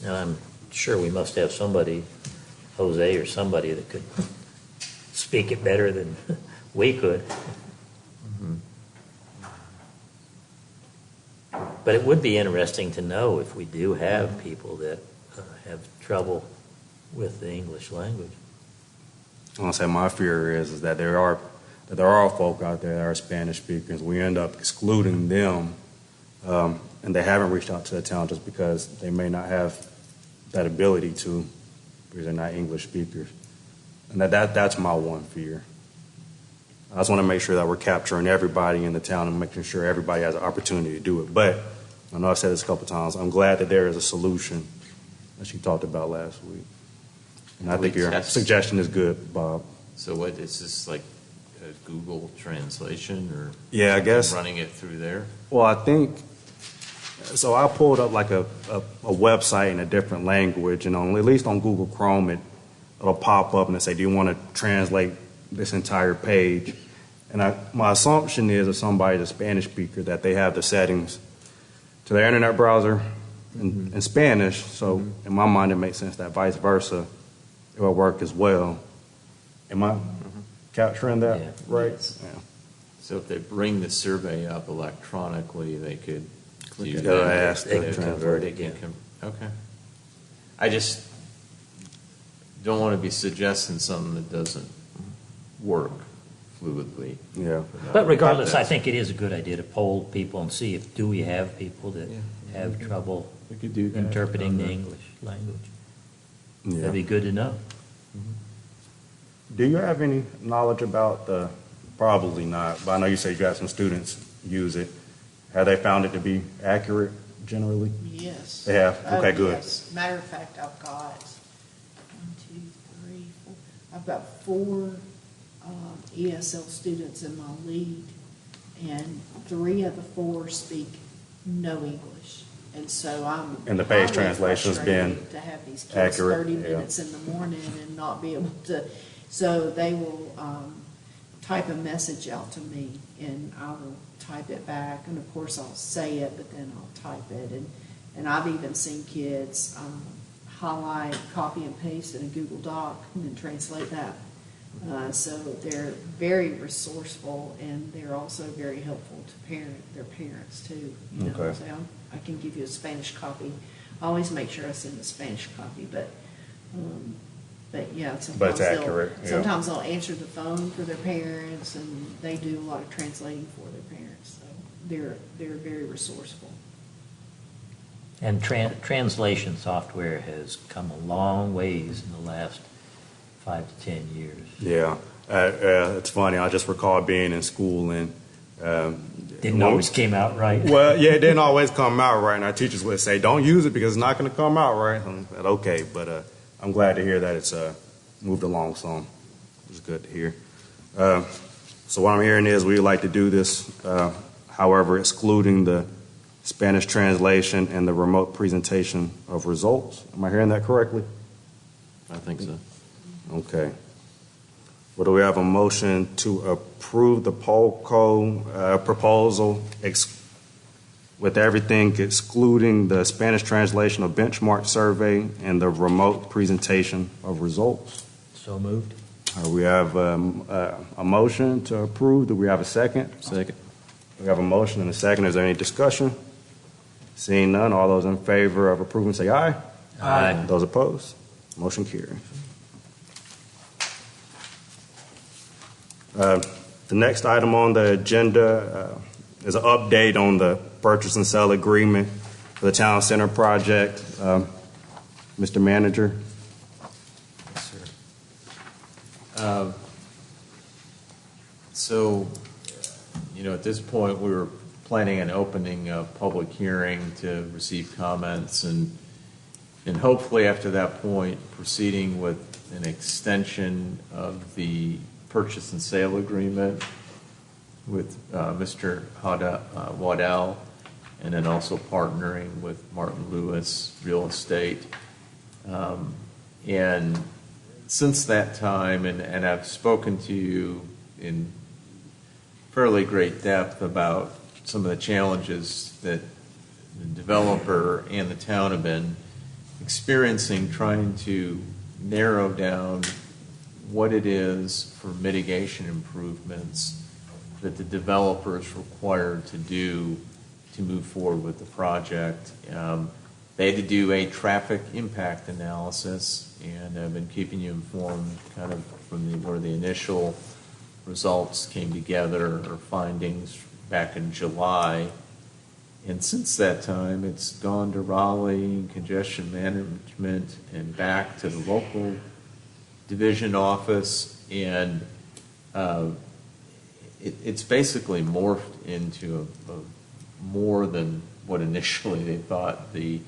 And I'm sure we must have somebody, Jose or somebody, that could speak it better than we could. But it would be interesting to know if we do have people that have trouble with the English language. I want to say my fear is that there are folk out there that are Spanish speakers. We end up excluding them, and they haven't reached out to the town just because they may not have that ability to, because they're not English speakers. And that's my one fear. I just want to make sure that we're capturing everybody in the town and making sure everybody has an opportunity to do it. But I know I've said this a couple times. I'm glad that there is a solution that you talked about last week. And I think your suggestion is good, Bob. So what, is this like a Google translation or? Yeah, I guess. Running it through there? Well, I think, so I pulled up like a website in a different language, and at least on Google Chrome, it'll pop up and it'll say, do you want to translate this entire page? And my assumption is if somebody's a Spanish speaker that they have the settings to their internet browser in Spanish. So in my mind, it makes sense that vice versa, it will work as well. Am I capturing that Yeah. right? Yes. Yeah. So if they bring the survey up electronically, they could do it. that. Ask They the can translator. convert it, yeah. Okay. I just don't want to be suggesting something that doesn't work fluidly. Yeah. But regardless, I think it is a good idea to poll people and see do we have people that have trouble We could do that. interpreting the English language. Yeah. That'd be good to know. Do you have any knowledge about probably not, but I know you say you got some students use it. Have they found it to be accurate generally? Yes. They have? Okay, good. Yes. Matter of fact, I've got 4. I've got 4 ESL students in my league, and 3 of the 4 speak no English. And so I'm And the page highly translation's been frustrated to have these kids accurate, 30 yeah. minutes in the morning and not be able to. So they will type a message out to me, and I will type it back. And of course, I'll say it, but then I'll type it. And I've even seen kids highlight, copy, and paste in a Google Doc, and then translate that. So they're very resourceful, and they're also very helpful to their parents too. You know, Okay. say, I can give you a Spanish copy. I always make sure I send a Spanish copy, but yeah, sometimes accurate, yeah. sometimes they'll answer the phone for their parents, and they do a lot of translating for their parents. So they're very resourceful. And translation software has come a long ways in the last 5 to 10 years. Yeah. It's funny. I just recall being in school and Didn't always came out right. Well, yeah, it didn't always come out right, and our teachers would say, "Don't use it because it's not going to come out right." I'm like, okay, but I'm glad to hear that it's moved along some. It's good to hear. So what I'm hearing is we would like to do this, however, excluding the Spanish translation and the remote presentation of results. Am I hearing that correctly? I think so. Okay. Well, do we have a motion to approve the POLCO proposal with everything excluding the Spanish translation of benchmark survey and the remote presentation of results? So moved. We have a motion to approve. Do we have a second? Second. We have a motion and a second. Is there any discussion? Seeing none, all those in favor of approving say aye. Aye. Those opposed? Motion carries. The next item on the agenda is an update on the purchase and sale agreement for the Town Center project. Mr. Manager? So, at this point, we were planning on opening a public hearing to receive comments and hopefully after that point, proceeding with an extension of the purchase and sale agreement with Mr. Waddell, and then also partnering with Martin Lewis Real Estate. And since that time, and I've spoken to you in fairly great depth about some of the challenges that the developer and the town have been experiencing trying to narrow down what it is for mitigation improvements that the developer is required to do to move forward with the project. They had to do a traffic impact analysis, and I've been keeping you informed kind of from where the initial results came together or findings back in July. And since that time, it's gone to Raleigh, congestion management, and back to the local division office, and it's basically morphed into a more than what initially they thought the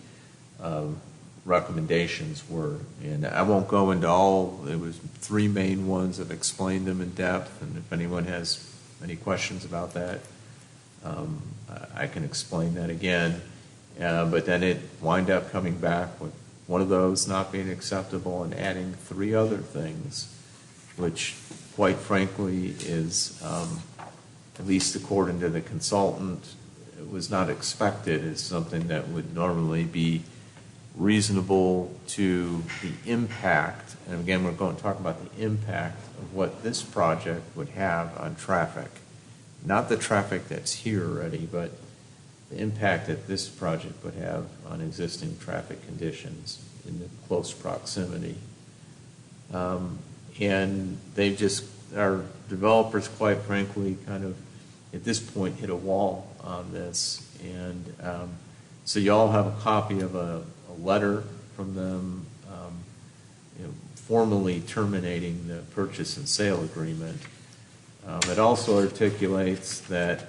recommendations were. And I won't go into all, there was 3 main ones. I've explained them in depth, and if anyone has any questions about that, I can explain that again. But then it wind up coming back with one of those not being acceptable and adding 3 other things, which quite frankly is, at least according to the consultant, it was not expected as something that would normally be reasonable to the impact. And again, we're going to talk about the impact of what this project would have on traffic. Not the traffic that's here already, but the impact that this project would have on existing traffic conditions in the close proximity. And they've just, our developers, quite frankly, kind of at this point hit a wall on this. And so you all have a copy of a letter from them formally terminating the purchase and sale agreement. It also articulates that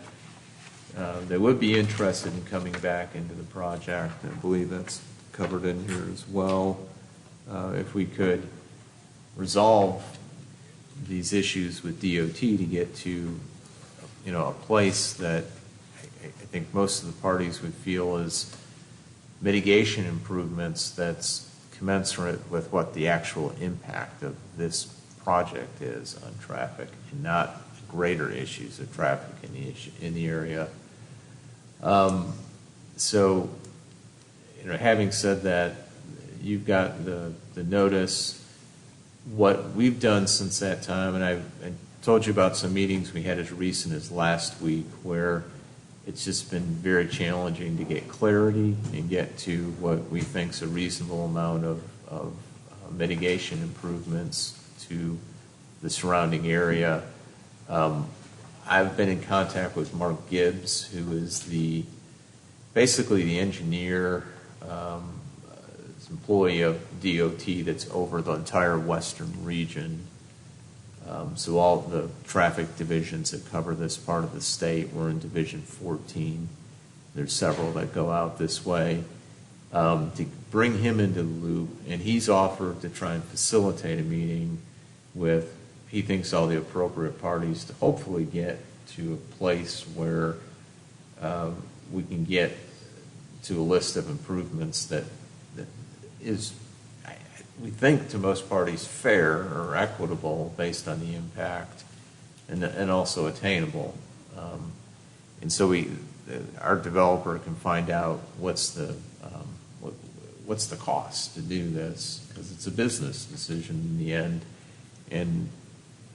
they would be interested in coming back into the project. I believe that's covered in here as well. If we could resolve these issues with DOT to get to, a place that I think most of the parties would feel is mitigation improvements that's commensurate with what the actual impact of this project is on traffic, and not greater issues of traffic in the area. So, having said that, you've got the notice. What we've done since that time, and I told you about some meetings we had as recent as last week, where it's just been very challenging to get clarity and get to what we think is a reasonable amount of mitigation improvements to the surrounding area. I've been in contact with Mark Gibbs, who is basically the engineer, employee of DOT that's over the entire western region. So all the traffic divisions that cover this part of the state, we're in Division 14. There's several that go out this way. To bring him into the loop, and he's offered to try and facilitate a meeting with, he thinks, all the appropriate parties to hopefully get to a place where we can get to a list of improvements that is, we think to most parties fair or equitable based on the impact and also attainable. And so our developer can find out what's the cost to do this, because it's a business decision in the end. And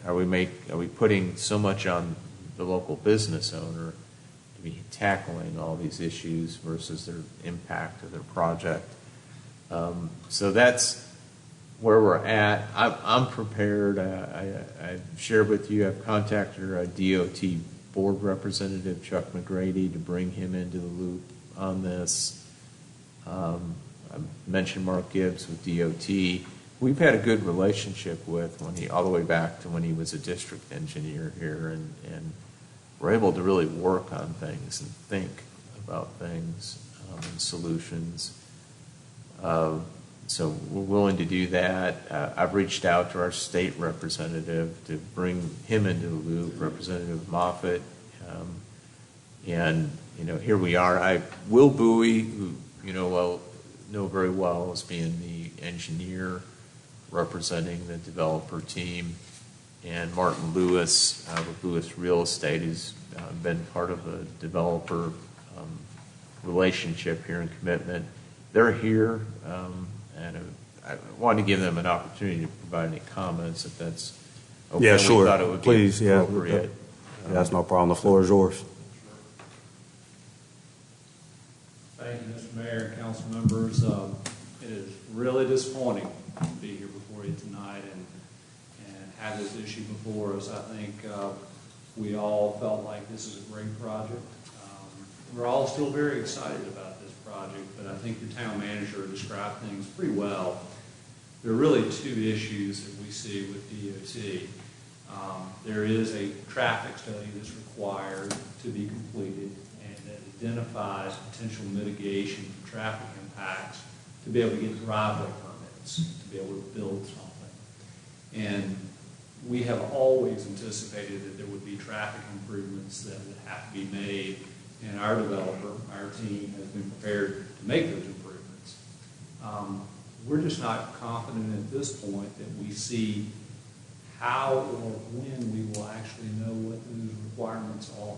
are we putting so much on the local business owner to be tackling all these issues versus their impact of their project? So that's where we're at. I'm prepared. I shared with you, I've contacted our DOT board representative, Chuck McGrady, to bring him into the loop on this. I mentioned Mark Gibbs with DOT. We've had a good relationship with all the way back to when he was a district engineer here, and we're able to really work on things and think about things and solutions. So we're willing to do that. I've reached out to our state representative to bring him into the loop, Representative Moffitt. And, here we are. Will Bowie, who know very well as being the engineer representing the developer team, and Martin Lewis with Lewis Real Estate, who's been part of the developer relationship here and commitment. They're here, and I wanted to give them an opportunity to provide any comments if that's okay. Yeah, sure. We thought it would Please, be appropriate. Yeah, that's no problem. The floor is yours. Thank you, Mr. Mayor, council members. It is really disappointing to be here before you tonight and have this issue before us. I think we all felt like this is a great project. We're all still very excited about this project, but I think the town manager described things pretty well. There are really two issues that we see with DOT. There is a traffic study that's required to be completed and that identifies potential mitigation for traffic impacts to be able to get driveway permits, to be able to build something. And we have always anticipated that there would be traffic improvements that would have to be made, and our developer, our team, has been prepared to make those improvements. We're just not confident at this point that we see how or when we will actually know what those requirements are.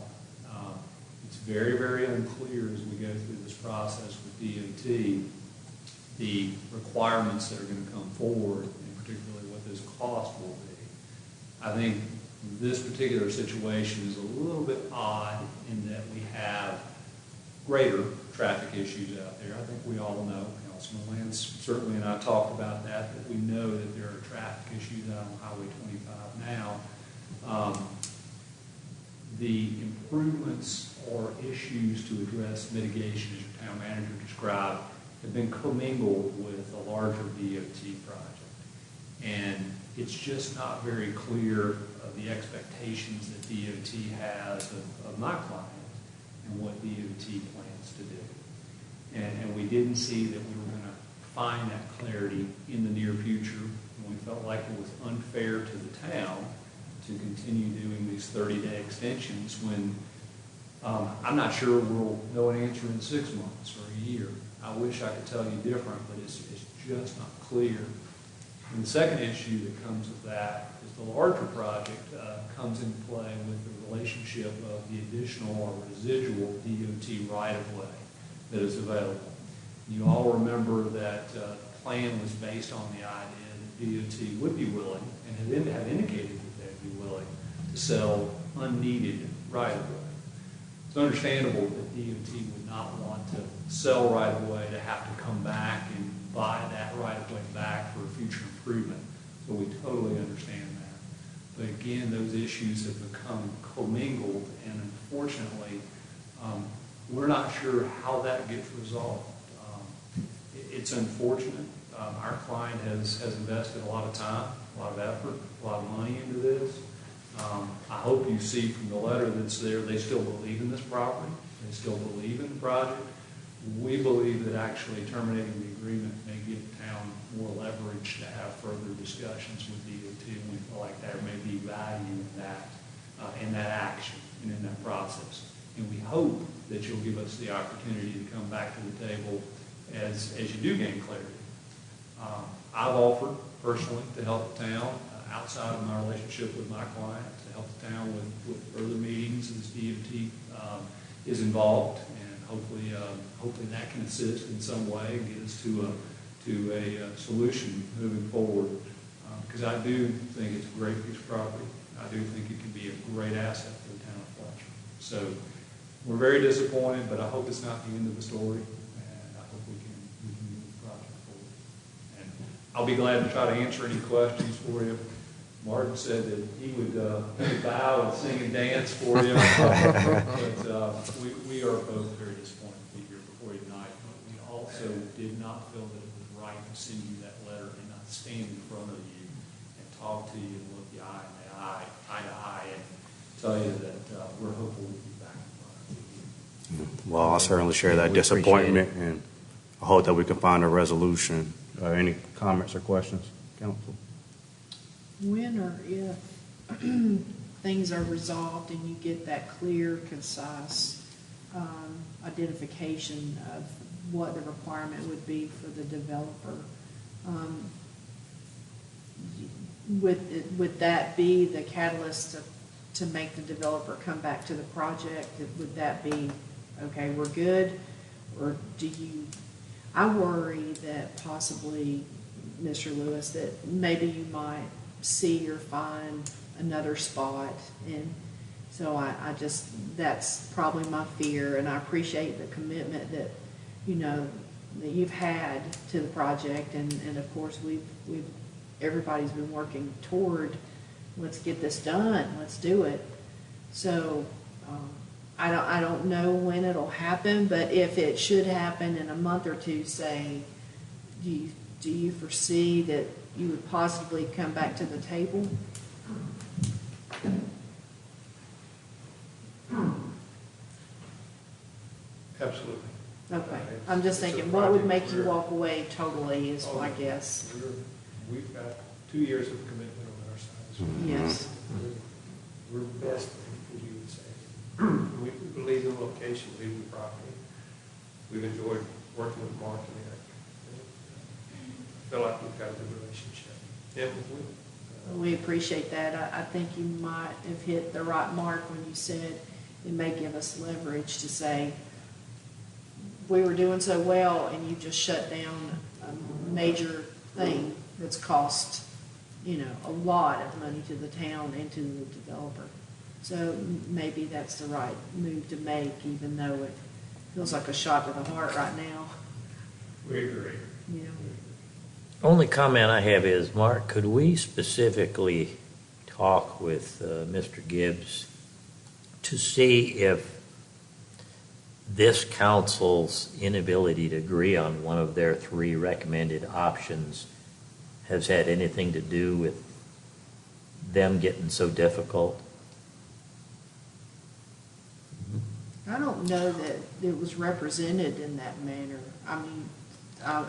It's very, very unclear as we go through this process with DOT, the requirements that are going to come forward, and particularly what those costs will be. I think this particular situation is a little bit odd in that we have greater traffic issues out there. I think we all know, Councilman Lance certainly and I talked about that we know that there are traffic issues out on Highway 25 now. The improvements or issues to address mitigation, as your town manager described, have been commingled with a larger DOT project. And it's just not very clear of the expectations that DOT has of my client and what DOT plans to do. And we didn't see that we were going to find that clarity in the near future. And we felt like it was unfair to the town to continue doing these 30-day extensions when I'm not sure we'll know an answer in 6 months or a year. I wish I could tell you different, but it's just not clear. And the second issue that comes with that is the larger project comes into play with the relationship of the additional or residual DOT right-of-way that is available. You all remember that the plan was based on the idea that DOT would be willing and had indicated that they'd be willing to sell unneeded right-of-way. It's understandable that DOT would not want to sell right-of-way to have to come back and buy that right-of-way back for future improvement. So we totally understand that. But again, those issues have become commingled, and unfortunately, we're not sure how that gets resolved. It's unfortunate. Our client has invested a lot of time, a lot of effort, a lot of money into this. I hope you see from the letter that's there, they still believe in this property. They still believe in the project. We believe that actually terminating the agreement may give the town more leverage to have further discussions with DOT, and we feel like there may be value in that action and in that process. And we hope that you'll give us the opportunity to come back to the table as you do gain clarity. I've offered personally to help the town outside of my relationship with my client, to help the town with further meetings as DOT is involved, and hopefully that can assist in some way and get us to a solution moving forward. Because I do think it's a great piece of property. I do think it can be a great asset for the town of Fletcher. So we're very disappointed, but I hope it's not the end of the story, and I hope we can move the project forward. And I'll be glad to try to answer any questions for you. Martin said that he would bow and sing and dance for you, but we are both very disappointed to be here before you tonight. But we also did not feel that it was right to send you that letter and not stand in front of you and talk to you and look you eye to eye, and tell you that we're hopeful we'll be back in front of you. Well, I certainly share that We appreciate disappointment, and I hope that we can find a resolution. Any comments or questions, council? When or if things are resolved and you get that clear, concise identification of what the requirement would be for the developer, would that be the catalyst to make the developer come back to the project? Would that be, okay, we're good? Or do you, I worry that possibly, Mr. Lewis, that maybe you might see or find another spot. And so I just, that's probably my fear, and I appreciate the commitment that, you know, that you've had to the project, and of course everybody's been working toward, let's get this done, let's do it. So I don't know when it'll happen, but if it should happen in a month or two, say, do you foresee that you would possibly come back to the table? Absolutely. Okay, I'm just thinking, what would make you walk away totally is my guess. We've got 2 years of commitment on our side. Yes. We're best, as you would say. We believe in the location, believe in the property. We've enjoyed working with Mark and Eric. I feel like we've got a good relationship. Yeah, We appreciate that. I think you might have hit the right mark when you said it may give us leverage to say, we were doing so well and you just shut down a major thing that's cost, you know, a lot of money to the town and to the developer. So maybe that's the right move to make, even though it feels like a shot to the heart right now. we agree. You know. Only comment I have is, Mark, could we specifically talk with Mr. Gibbs to see if this council's inability to agree on one of their 3 recommended options has had anything to do with them getting so difficult? I don't know that it was represented in that manner. I mean, I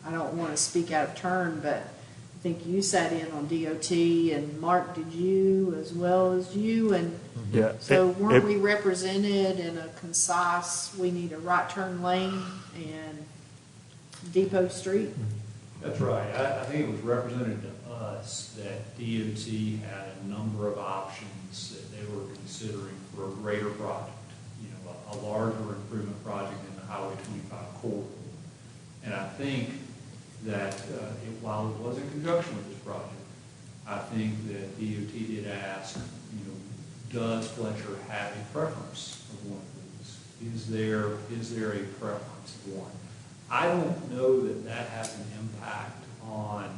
don't want to speak out of turn, but I think you sat in on DOT, and Mark, did you, as well as you? And Yeah. so weren't we represented in a concise, we need a right turn lane and Depot Street? That's right. I think it was represented to us that DOT had a number of options that they were considering for a greater project, you know, a larger improvement project in the Highway 25 corridor. And I think that while it was in conjunction with this project, I think that DOT did ask, you know, does Fletcher have a preference of one of these? Is there a preference of one? I don't know that that has an impact on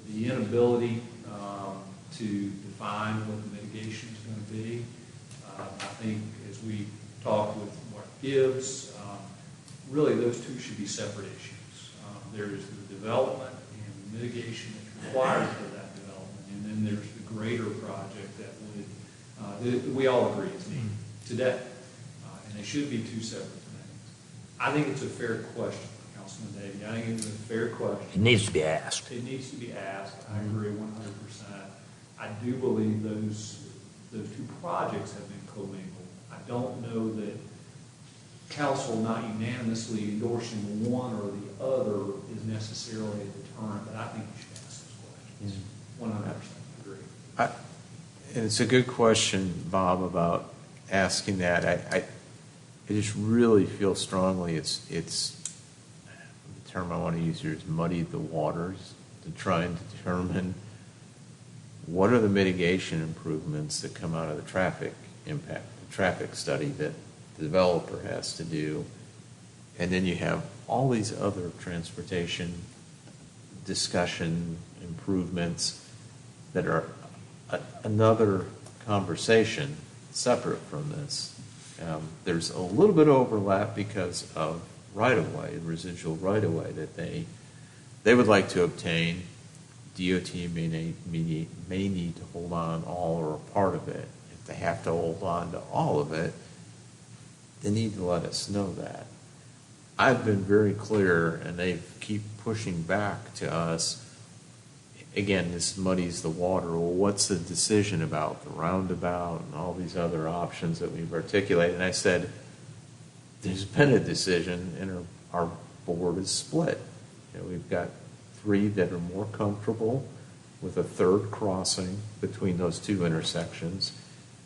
the inability to define what the mitigation is going to be. I think as we talked with Mark Gibbs, really those two should be separate issues. There is the development and the mitigation that's required for that development, and then there's the greater project that we all agree is needed today. And they should be 2 separate things. I think it's a fair question, Councilman Davey. I think it's a fair question. It needs to be asked. It needs to be asked. I agree 100%. I do believe those 2 projects have been commingled. I don't know that council not unanimously endorsing one or the other is necessarily a deterrent, but I think you should ask those questions. 100% agree. And it's a good question, Bob, about asking that. I just really feel strongly it's the term I want to use here is muddy the waters to try and determine what are the mitigation improvements that come out of the traffic impact, the traffic study that the developer has to do. And then you have all these other transportation discussion improvements that are another conversation separate from this. There's a little bit of overlap because of right-of-way, residual right-of-way that they would like to obtain. DOT may need to hold on all or a part of it. If they have to hold on to all of it, they need to let us know that. I've been very clear, and they keep pushing back to us. Again, this muddies the water. Well, what's the decision about the roundabout and all these other options that we've articulated? And I said, there's been a decision, and our board is split. We've got 3 that are more comfortable with a third crossing between those 2 intersections,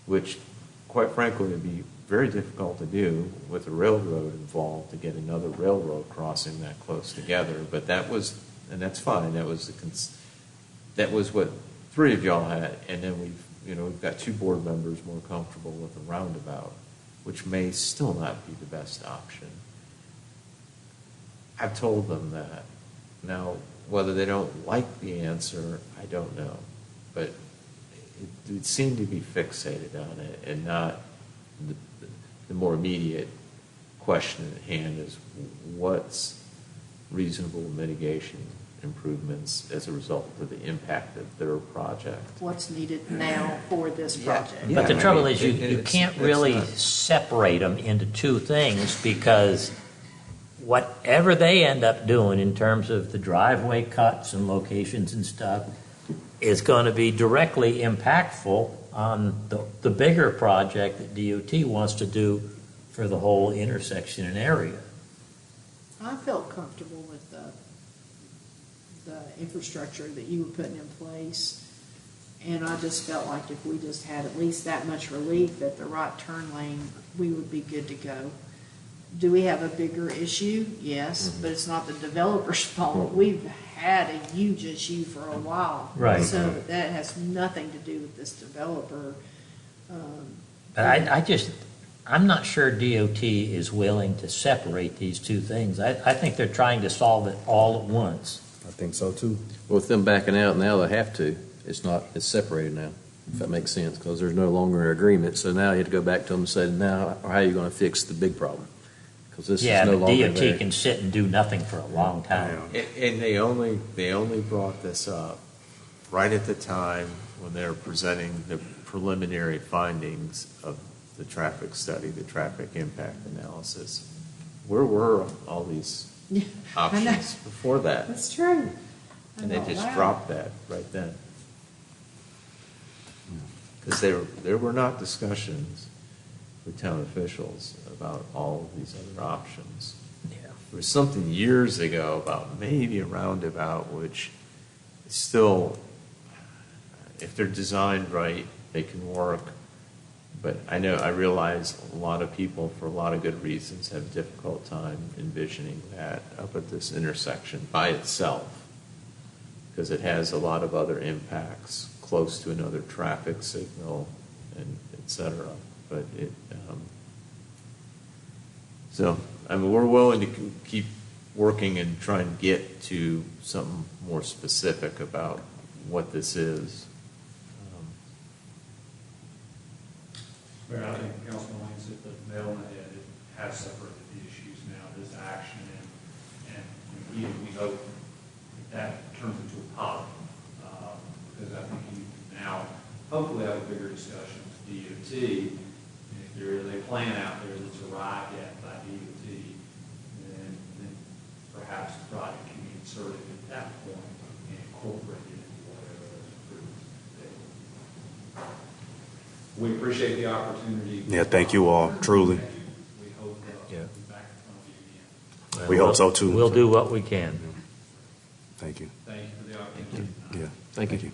which, quite frankly, would be very difficult to do with a railroad involved to get another railroad crossing that close together. But that was, and that's fine. That was what 3 of y'all had, and then we've got 2 board members more comfortable with a roundabout, which may still not be the best option. I've told them that. Now, whether they don't like the answer, I don't know, but it would seem to be fixated on it and not the more immediate question at hand is what's reasonable mitigation improvements as a result of the impact of their project. What's needed now for this project? But the trouble is you can't really separate them into 2 things because whatever they end up doing in terms of the driveway cuts and locations and stuff is going to be directly impactful on the bigger project that DOT wants to do for the whole intersection and area. I felt comfortable with the infrastructure that you were putting in place. And I just felt like if we just had at least that much relief at the right turn lane, we would be good to go. Do we have a bigger issue? Yes, but it's not the developer's fault. We've had a huge issue for a while. Right. So that has nothing to do with this developer. But I'm not sure DOT is willing to separate these 2 things. I think they're trying to solve it all at once. I think so too. Well, with them backing out now, they have to. It's separated now, if that makes sense, because there's no longer an agreement. So now you have to go back to them and say, now, how are you going to fix the big problem? Because this is no but longer DOT there. can sit and do nothing for a long time. And they only brought this up right at the time when they were presenting the preliminary findings of the traffic study, the traffic impact analysis. Where were all these options before that? That's true. And they just dropped that right then. Because there were not discussions with town officials about all of these other options. Yeah. There was something years ago about maybe a roundabout, which is still, if they're designed right, they can work. But I realize a lot of people, for a lot of good reasons, have a difficult time envisioning that up at this intersection by itself, because it has a lot of other impacts close to another traffic signal, and et cetera. But we're willing to keep working and try and get to something more specific about what this is. Mayor, I think Councilman Lane hit the nail on the head. It has separated the issues now, this action, and we hope that turns into a positive, because I think you now hopefully have a bigger discussion with DOT. And if there is a plan out there that's arrived at by DOT, then perhaps the project can be inserted at that point and incorporated into whatever those improvements are. We appreciate the opportunity. Yeah, thank you all, truly. We hope we'll be back in front of you again. We hope so too. We'll do what we can. Thank you. Thank you for the opportunity. Yeah. Thank you.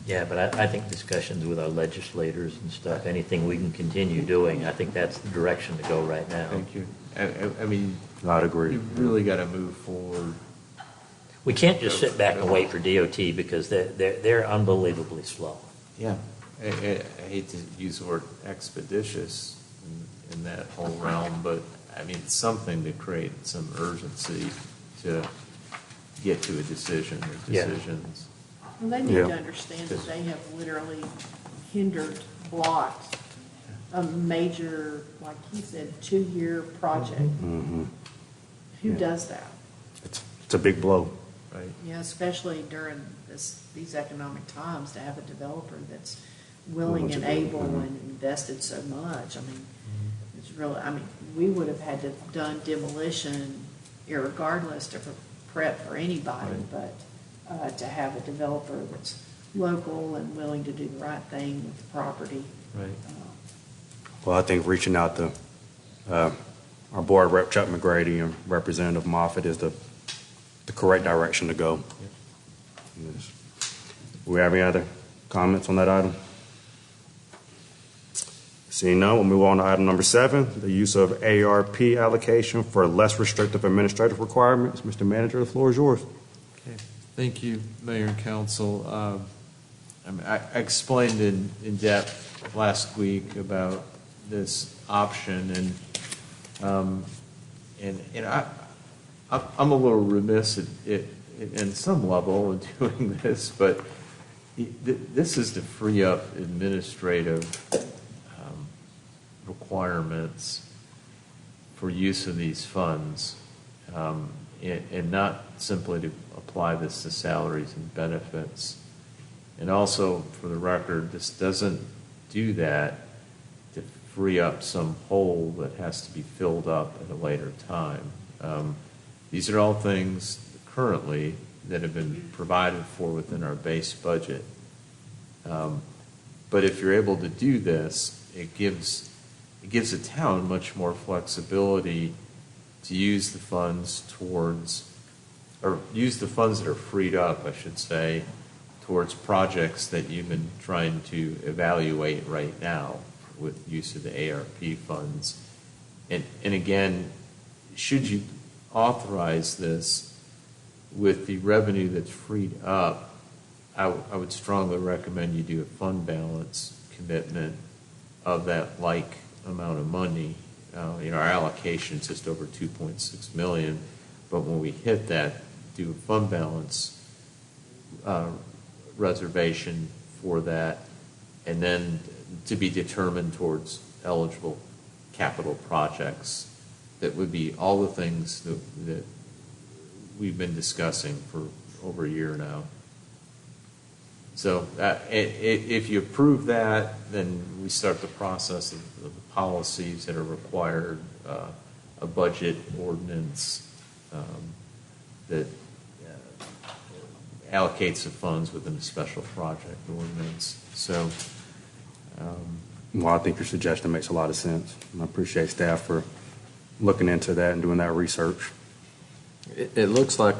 Yeah, but I think discussions with our legislators and stuff, anything we can continue doing, I think that's the direction to go right now. Thank you. I mean, I'd agree. you really got to move forward. We can't just sit back and wait for DOT because they're unbelievably slow. Yeah. I hate to use the word expeditious in that whole realm, but I mean, it's something to create some urgency to get to a decision or Yeah. decisions. Well, they need Yeah. to understand that they have literally hindered, blocked a major, like he said, 2-year project. Mm-hmm. Who Yeah. does that? It's a big blow. Right. Yeah, especially during these economic times, to have a developer that's willing and able and invested so much. I mean, it's really, I mean, we would have had to have done demolition irregardless to prep for anybody, but to have a developer that's local and willing to do the right thing with the property. Right. Well, I think reaching out to our board rep Chuck McGrady and Representative Moffitt is the correct direction to go. Yes. Do we have any other comments on that item? Seeing none, we'll move on to item number 7, the use of ARP allocation for less restrictive administrative requirements. Mr. Manager, the floor is yours. Okay. Thank you, Mayor and Council. I explained in depth last week about this option, and I'm a little remiss in some level in doing this, but this is to free up administrative requirements for use of these funds, and not simply to apply this to salaries and benefits. And also, for the record, this doesn't do that to free up some hole that has to be filled up at a later time. These are all things currently that have been provided for within our base budget. But if you're able to do this, it gives the town much more flexibility to use the funds use the funds that are freed up, I should say, towards projects that you've been trying to evaluate right now with use of the ARP funds. And again, should you authorize this with the revenue that's freed up, I would strongly recommend you do a fund balance commitment of that like amount of money. Our allocation is just over $2.6 million, but when we hit that, do a fund balance reservation for that, and then to be determined towards eligible capital projects that would be all the things that we've been discussing for over a year now. So if you approve that, then we start the process of the policies that are required, a budget ordinance that allocates the funds within a special project ordinance. So, Well, I think your suggestion makes a lot of sense. And I appreciate staff for looking into that and doing that research. It looks like,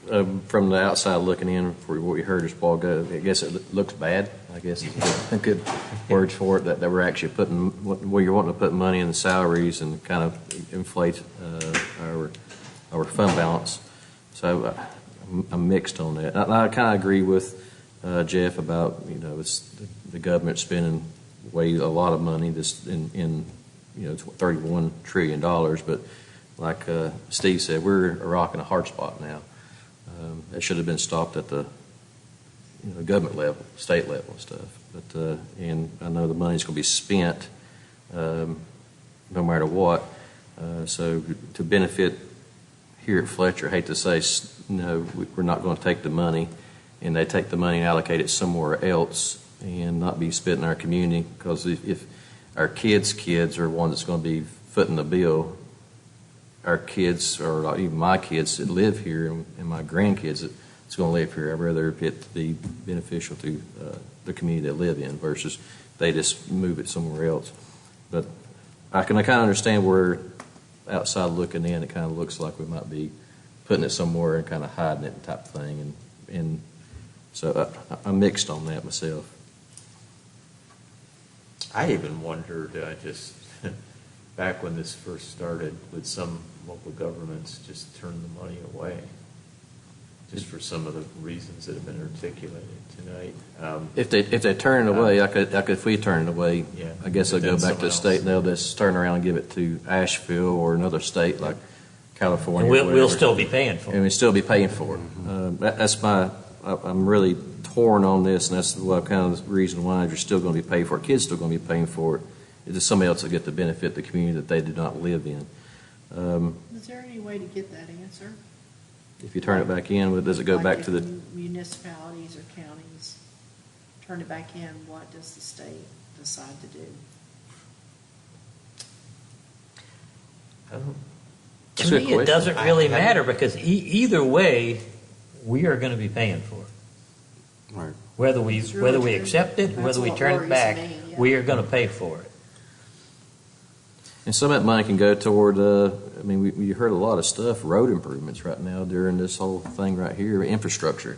from the outside looking in, for what we heard as Paul go, I guess it looks bad, I guess is a good words for it, that we're actually putting, where you're wanting to put money in the salaries and kind of inflate our fund balance. So I'm mixed on that. I kind of agree with Jeff about, it's the government spending way a lot of money this in $31 trillion, but like Steve said, we're a rock in a hard spot now. That should have been stopped at the government level, state level and stuff. But and I know the money's going to be spent no matter what. So to benefit here at Fletcher, I hate to say, we're not going to take the money, and they take the money and allocate it somewhere else and not be spent in our community, because if our kids' are the ones that's going to be footing the bill, our kids, or even my kids that live here and my grandkids that's going to live here, I'd rather it be beneficial to the community they live in versus they just move it somewhere else. But I kind of understand where outside looking in, it kind of looks like we might be putting it somewhere and kind of hiding it type thing. And so I'm mixed on that myself. I even wondered, back when this first started, would some local governments just turn the money away? Just for some of the reasons that have been articulated tonight. If they turn it away, if we turn it away, Yeah. I guess they'll But go then back to the someone state else- and they'll just turn around and give it to Asheville or another state like California. And or we'll whatever. still be paying for And it. we still be paying for it. I'm really torn on this, and that's kind of the reason why you're still going to be paying for it. Kids still going to be paying for it. It's just somebody else will get the benefit of the community that they did not live in. Is there any way to get that answer? If you turn it back in, does it go Like back if to the? municipalities or counties turn it back in, what does the state decide to do? To me, it doesn't really matter because either way, we are going to be paying for it. Right. Whether we It's really true. accept it, That's whether we what turn it worries back, me, yeah. we are going to pay for it. And some of that money can go toward, we heard a lot of stuff, road improvements right now during this whole thing right here, infrastructure.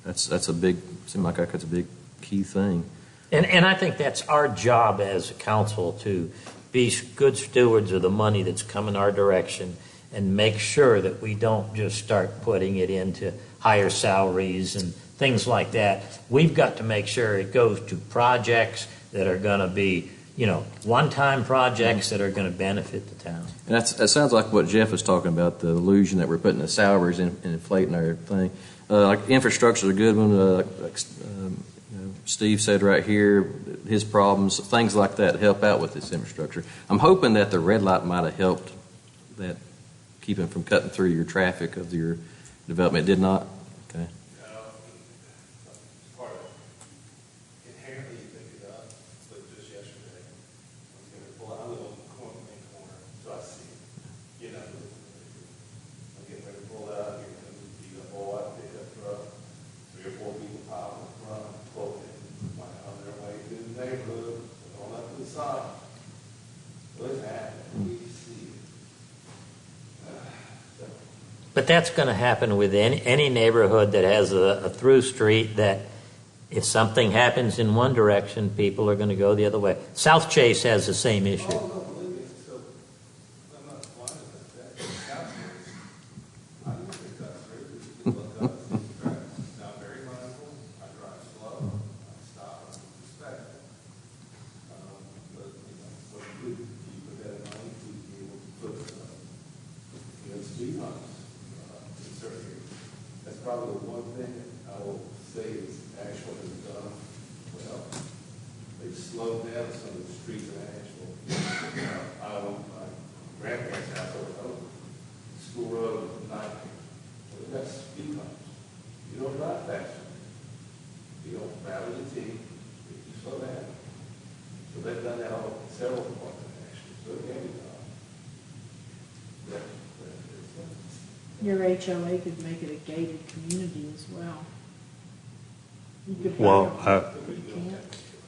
That's a big, seems like that's a big key thing. And I think that's our job as a council to be good stewards of the money that's coming our direction and make sure that we don't just start putting it into higher salaries and things like that. We've got to make sure it goes to projects that are going to be, one-time projects that are going to benefit the town. And that sounds like what Jeff was talking about, the illusion that we're putting the salaries in and inflating our thing. Like infrastructure is a good one. Steve said right here, his problems, things like that help out with this infrastructure. I'm hoping that the red light might have helped that, keeping from cutting through your traffic of your development. It did not? Okay. Part of it. Inherently, you pick it up, but just yesterday, I was going to pull out, I live on the main corner, so I see, I'm getting ready to pull out, you're going to be a boy, pickup truck, 3 or 4 people piled in front, pull it, on their way through the neighborhood, going up to the side. Well, it's happening, we see it. But that's going to happen with any neighborhood that has a through street that if something happens in one direction, people are going to go the other way. South Chase has the same issue. Oh, no, believe me, so, I'm not blind about that. I usually cut through, look up, see the traffic. Now, I'm very mindful, I drive slow, I stop, I'm respectful. But, what you put that in mind, to be able to put, speed humps, in certain areas. That's probably the one thing I will say is Asheville has done well. They've slowed down some of the streets in Asheville. My grandparents' house over School Road at night. Well, they've got speed humps. You don't drive faster. You don't rattle your teeth. You slow down. So they've done that all several parts of Asheville. So it can be done. Your HOA could make it a gated community as well. You could Well, you can't?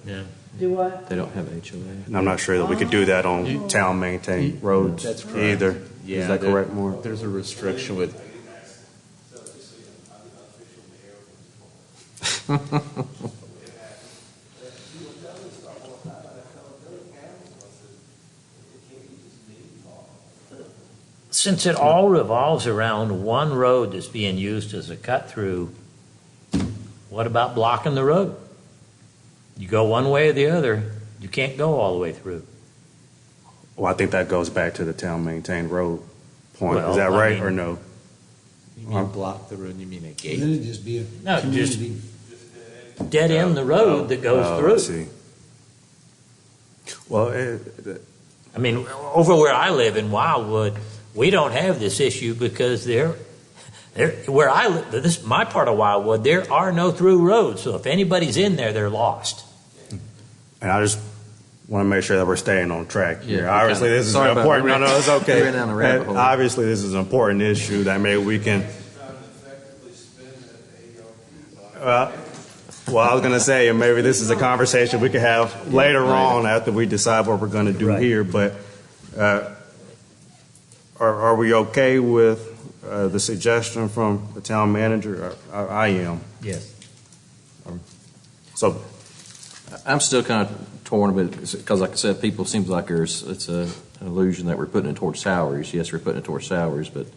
Yeah. Do what? They don't have HOA. And I'm not sure that we could do that on town-maintained roads That's correct. either. Yeah, Is that correct, Maura? There's a restriction with, Since it all revolves around one road that's being used as a cut-through, what about blocking the road? You go one way or the other, you can't go all the way through. Well, I think that goes back to the town-maintained road point. Well, Is that I right mean- or no? you mean block the road, you mean a Then gate? it'd just be a No, just community. dead end the road that goes Oh, I through. see. Well, I mean, over where I live in Wildwood, we don't have this issue because where I live, this my part of Wildwood, there are no through roads. So if anybody's in there, they're lost. and I just want to make sure that we're staying on track here. Yeah, Obviously, okay. this is Sorry about important. that. No, it's We okay. ran down a rabbit And hole. obviously, this is an important issue that maybe we can. Trying to effectively spin that ARP. Well, I was going to say, maybe this is a conversation we could have later on after we decide what we're going to do Right. here. But are we okay with the suggestion from the town manager? I am. Yes. So, I'm still kind of torn, but because like I said, people seems like it's an illusion that we're putting it towards salaries. Yes, we're putting it towards salaries, but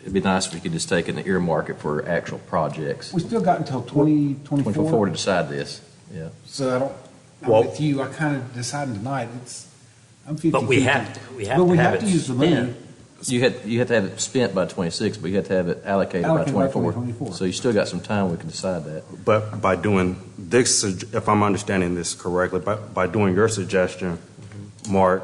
it'd be nice if we could just take it and earmark it for actual projects. We still got until 2024. 24 to decide this. Yeah. So I don't, I'm Well- with you, I kind of decided tonight, I'm 50/50. But we have to But we have have to it use the money. spent. You have to have it spent by 26, but you have to have it allocated by Allocated by 24. 2024. So you still got some time we can decide that. but by doing this, if I'm understanding this correctly, by doing your suggestion, Mark,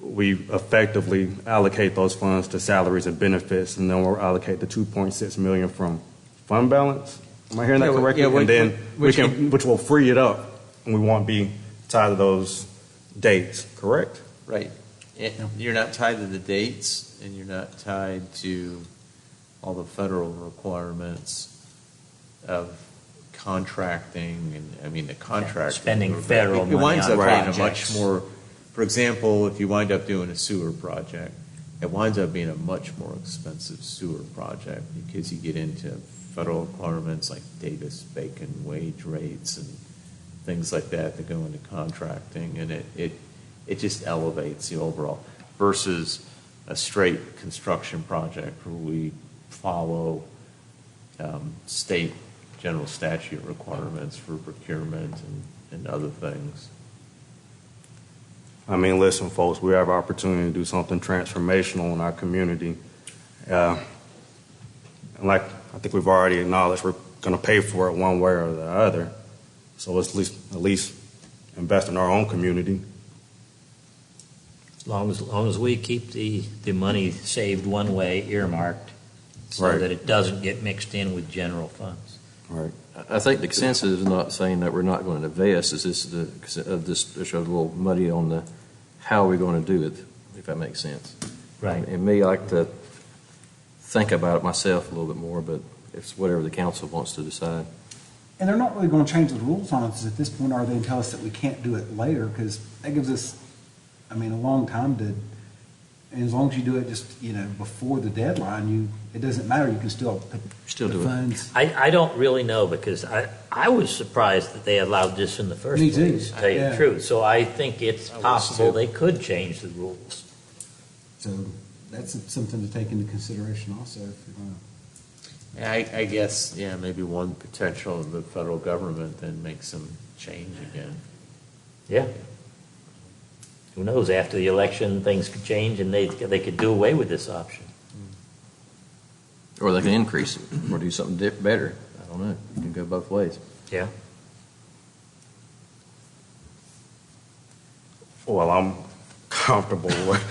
we effectively allocate those funds to salaries and benefits, and then we'll allocate the 2.6 million from fund balance. Am I hearing that Yeah, correctly? yeah, And then which which will free it up, and we won't be tied to those dates, correct? Right. You're not tied to the dates, and you're not tied to all the federal requirements of contracting, and, I mean, the contract. Spending federal It money winds on up being a projects. much more, for example, if you wind up doing a sewer project, it winds up being a much more expensive sewer project because you get into federal requirements like Davis-Bacon wage rates and things like that that go into contracting, and it just elevates the overall versus a straight construction project where we follow state general statute requirements for procurement and other things. I mean, listen, folks, we have opportunity to do something transformational in our community. And like I think we've already acknowledged, we're going to pay for it one way or the other. So let's at least invest in our own community. As long as we keep the money saved one way earmarked, so Right. that it doesn't get mixed in with general funds. All right. I think the consensus is not saying that we're not going to invest, it's just this shows a little muddy on the how we're going to do it, if that makes sense. Right. And me, I like to think about it myself a little bit more, but it's whatever the council wants to decide. And they're not really going to change the rules on us at this point, are they, and tell us that we can't do it later? Because that gives us, a long time to, and as long as you do it just, before the deadline, it doesn't matter, you can still put Still the do it. funds. I don't really know, because I was surprised that they allowed this in the first Me too. place, to tell you the Yeah. truth. So I think it's I was possible too. they could change the rules. So that's something to take into consideration also. If you're gonna- I guess, yeah, maybe one potential of the federal government then makes some change again. Yeah. Who knows, after the election, things could change and they could do away with this option. Or they can increase it, or do something better. I don't know. You can go both ways. Yeah. Well, I'm comfortable with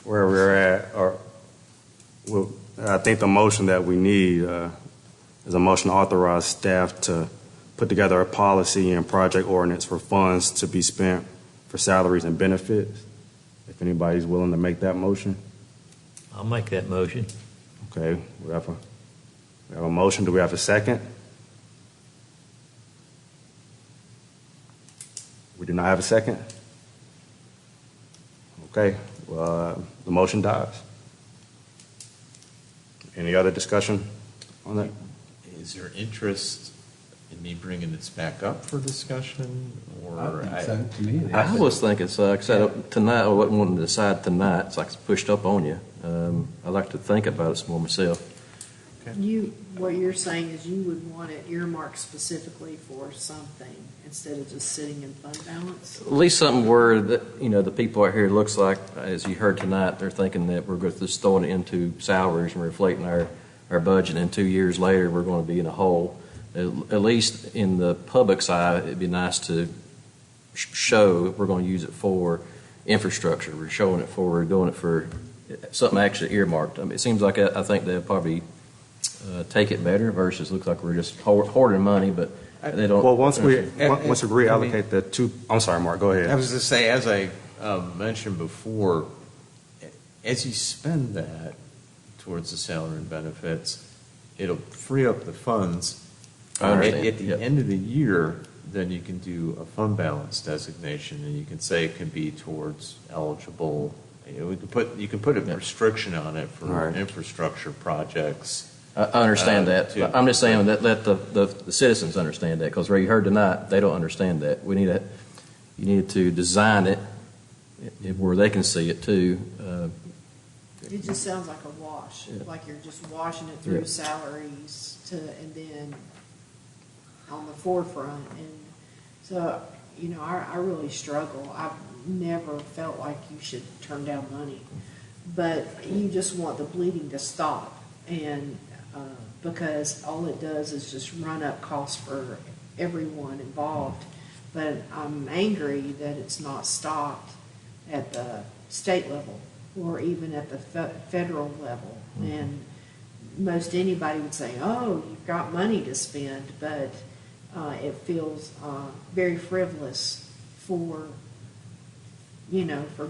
where we're at. I think the motion that we need is a motion to authorize staff to put together a policy and project ordinance for funds to be spent for salaries and benefits. If anybody's willing to make that motion. I'll make that motion. Okay, we have a motion. Do we have a second? We do not have a second? Okay, the motion dies. Any other discussion on that? Is there interest in me bringing this back up for discussion, or? I think so, to me. it is. I was thinking, so like I said, tonight, I wasn't wanting to decide tonight, it's like it's pushed up on you. I'd like to think about it some more myself. What you're saying is you would want it earmarked specifically for something instead of just sitting in fund balance? At least something where, the people out here, looks like, as you heard tonight, they're thinking that we're going to just throwing it into salaries and reflating our budget, and 2 years later, we're going to be in a hole. At least in the public side, it'd be nice to show we're going to use it for infrastructure. We're showing it for, we're doing it for something actually earmarked. It seems like I think they'll probably take it better versus looks like we're just hoarding money, but they don't. Well, once we reallocate the two, I'm sorry, Mark, go ahead. I was to say, as I mentioned before, as you spend that towards the salary and benefits, it'll free up the funds. I understand. At the Yep. end of the year, then you can do a fund balance designation, and you can say it can be towards eligible You can put a Yeah. restriction on it All for right. infrastructure projects. I understand that. too. I'm just saying that let the citizens understand that, because you heard tonight, they don't understand that. You need to design it where they can see it too. It just sounds like a wash, Yeah. like you're just washing it through Yeah. salaries and then on the forefront. And so, I really struggle. I've never felt like you should turn down money, but you just want the bleeding to stop. And, because all it does is just run up costs for everyone involved. But I'm angry that it's not stopped at the state level or even at the federal level. And most anybody would say, oh, you've got money to spend, but it feels very frivolous for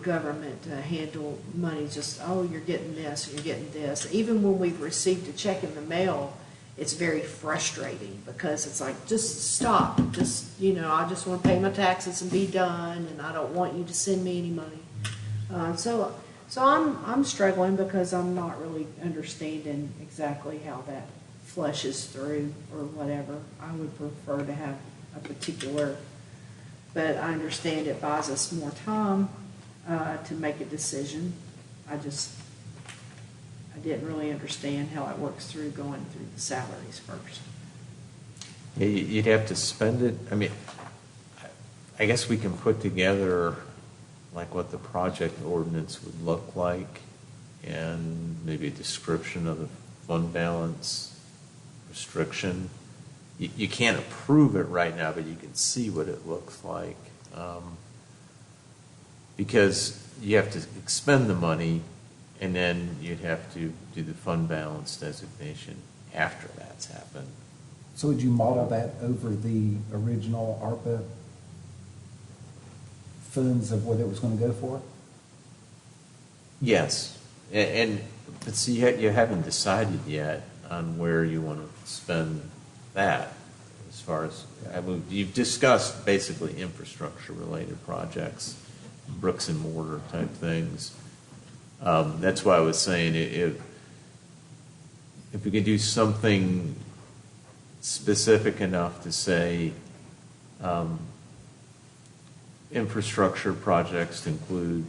government to handle money. Just, oh, you're getting this, you're getting this. Even when we've received a check in the mail, it's very frustrating because it's like, just stop. I just want to pay my taxes and be done, and I don't want you to send me any money. So I'm struggling because I'm not really understanding exactly how that flushes through or whatever. I would prefer to have a particular, but I understand it buys us more time to make a decision. I didn't really understand how it works through going through the salaries first. Yeah, you'd have to spend it. I mean, I guess we can put together like what the project ordinance would look like and maybe a description of the fund balance restriction. You can't approve it right now, but you can see what it looks like. Because you have to expend the money, and then you'd have to do the fund balance designation after that's happened. So would you model that over the original ARPA funds of what it was going to go for? Yes, but see, you haven't decided yet on where you want to spend that. As far as you've discussed, basically infrastructure-related projects, bricks and mortar type things. That's why I was saying if we could do something specific enough to say infrastructure projects to include,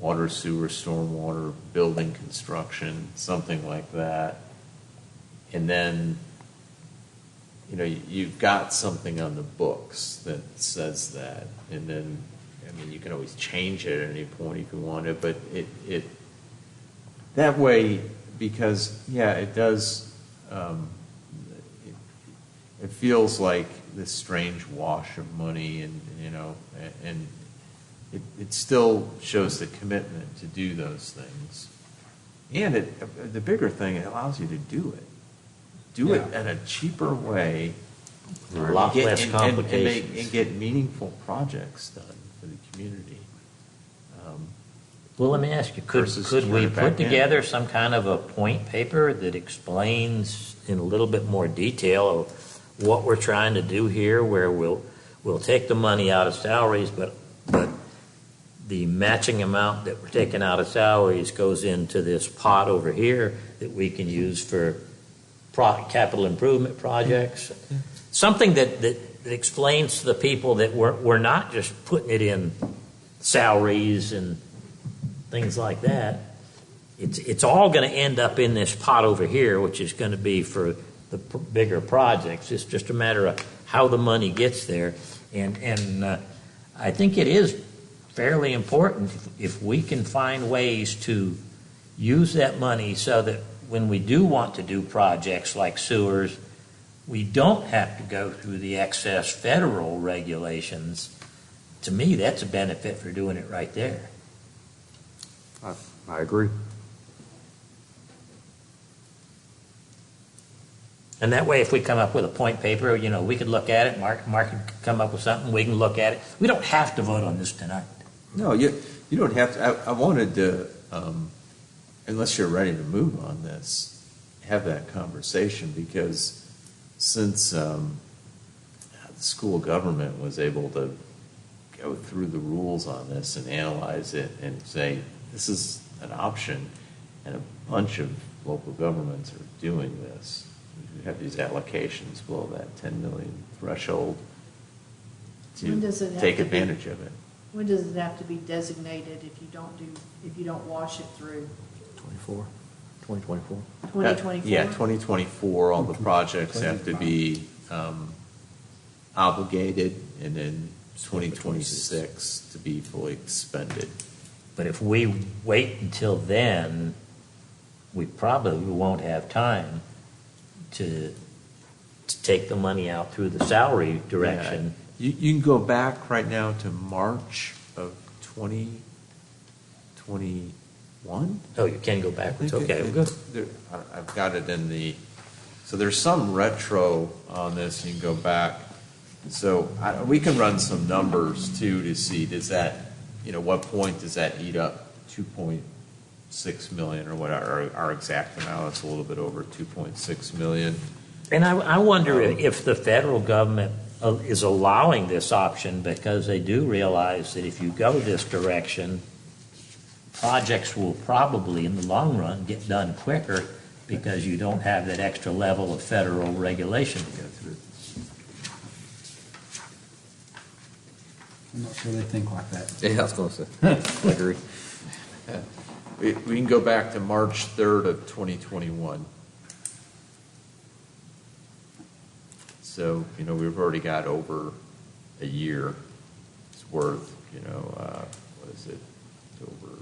water, sewer, stormwater, building construction, something like that. And then, you've got something on the books that says that. And then, you can always change it at any point if you want it, but it that way, because, it does, it feels like this strange wash of money and it still shows the commitment to do those things. And the bigger thing, it allows you to do it. Do it in a cheaper way. A lot less complications. And get meaningful projects done for the community. Well, let me ask you, could Versus we turn it back put in. together some kind of a point paper that explains in a little bit more detail of what we're trying to do here, where we'll take the money out of salaries, but the matching amount that we're taking out of salaries goes into this pot over here that we can use for capital improvement projects? Something that explains to the people that we're not just putting it in salaries and things like that. It's all going to end up in this pot over here, which is going to be for the bigger projects. It's just a matter of how the money gets there. And I think it is fairly important if we can find ways to use that money so that when we do want to do projects like sewers, we don't have to go through the excess federal regulations. To me, that's a benefit for doing it right there. I agree. And that way, if we come up with a point paper, we could look at it, Mark could come up with something, we can look at it. We don't have to vote on this tonight. No, you don't have to. I wanted to, unless you're ready to move on this, have that conversation, because since the school government was able to go through the rules on this and analyze it and say, this is an option, and a bunch of local governments are doing this. We have these allocations below that 10 million threshold When does it to have take to be- advantage of it. When does it have to be designated if you don't wash it through? 2024. 2024? Yeah, 2024, all the projects have to be obligated, and then 2026 to be fully expended. But if we wait until then, we probably won't have time to take the money out through the salary direction. Yeah. You can go back right now to March of 2021. Oh, you can go backwards, okay, well, good. I've got it in the, so there's some retro on this, you can go back. So we can run some numbers too to see, does that, what point does that eat up 2.6 million or what our exact amount? It's a little bit over 2.6 million. And I wonder if the federal government is allowing this option because they do realize that if you go this direction, projects will probably, in the long run, get done quicker because you don't have that extra level of federal regulation to go through. I'm not sure they think like that. Yeah, I was going to say, I agree. We can go back to March 3rd of 2021. So, we've already got over a year's worth, what is it? It's over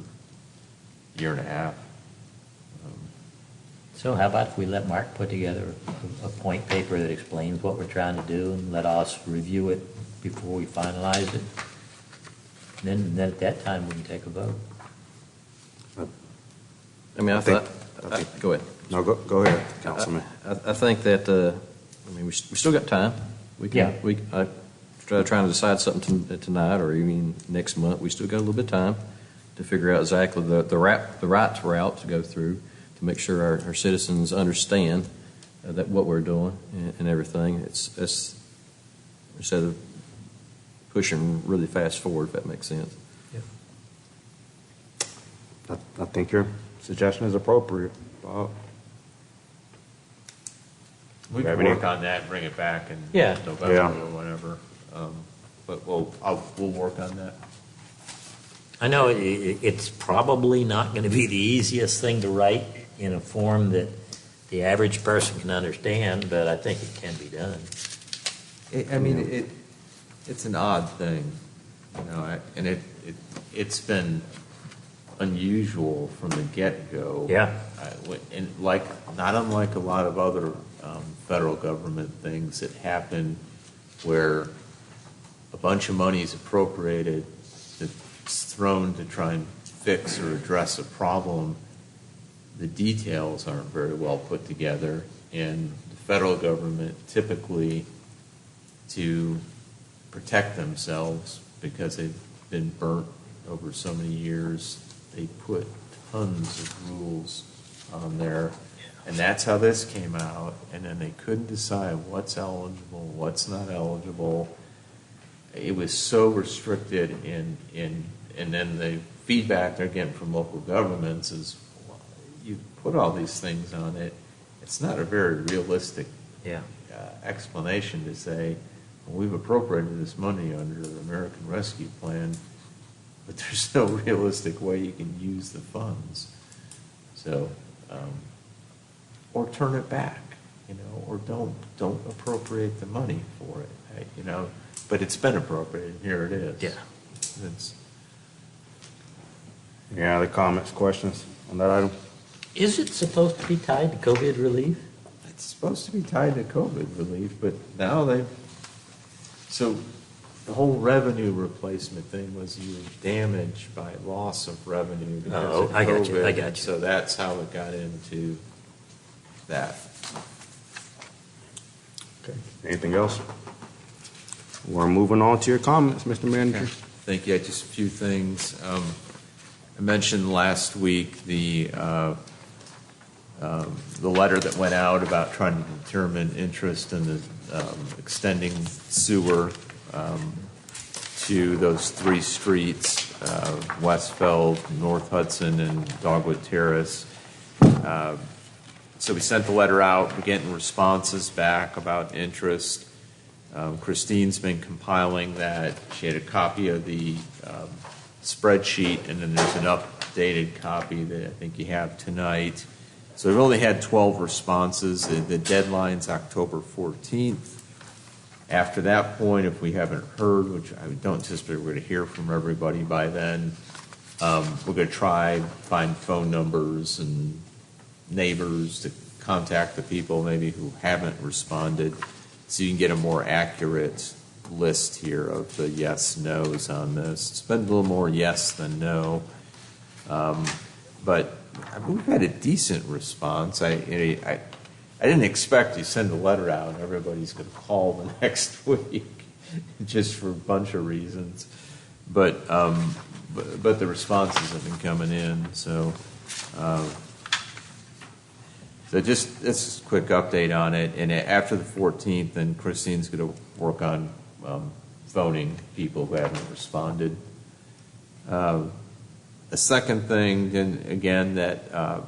a year and a half. So how about if we let Mark put together a point paper that explains what we're trying to do and let us review it before we finalize it? Then at that time, we can take a vote. I mean, go ahead. No, go ahead, Councilman. I think that, we still got time. We can, Yeah. trying to decide something tonight or even next month. We still got a little bit of time to figure out exactly the right route to go through to make sure our citizens understand that what we're doing and everything. It's instead of pushing really fast forward, if that makes sense. I think your suggestion is appropriate, Bob. We can work on that, bring it back in Yeah. November Yeah. or whatever. But we'll work on that. I know it's probably not going to be the easiest thing to write in a form that the average person can understand, but I think it can be done. It's an odd thing, and it's been unusual from the get-go. Yeah. And not unlike a lot of other federal government things that happen where a bunch of money is appropriated, it's thrown to try and fix or address a problem. The details aren't very well put together, and the federal government typically, to protect themselves because they've been burnt over so many years, they put tons of rules on there. And that's how this came out, and then they couldn't decide what's eligible, what's not eligible. It was so restricted, and then the feedback they're getting from local governments is, well, you put all these things on it. It's not a very realistic explanation to say, well, we've appropriated this money under the American Rescue Plan, but there's no realistic way you can use the funds. So, or turn it back, or don't appropriate the money for it, but it's been appropriated, and here it is. Yeah. Any other comments, questions on that item? Is it supposed to be tied to COVID relief? It's supposed to be tied to COVID relief, but now so the whole revenue replacement thing was you were damaged by loss of revenue because of COVID. I got you. So that's how it got into that. Okay. Anything else? We're moving on to your comments, Mr. Manager. Thank you. Just a few things. I mentioned last week the letter that went out about trying to determine interest in the extending sewer to to those three streets, Westfeld, North Hudson, and Dogwood Terrace. So we sent the letter out. We're getting responses back about interest. Christine's been compiling that. She had a copy of the spreadsheet, and then there's an updated copy that I think you have tonight. So we've only had 12 responses. The deadline's October 14th. After that point, if we haven't heard, which I don't anticipate we're going to hear from everybody by then, we're going to try find phone numbers and neighbors to contact the people maybe who haven't responded, so you can get a more accurate list here of the yes, no's on this. It's been a little more yes than no, but we've had a decent response. I didn't expect you send a letter out and everybody's going to call the next week, just for a bunch of reasons. But the responses have been coming in, so just this is a quick update on it. And after the 14th, then Christine's going to work on phoning people who haven't responded. The second thing, then again, that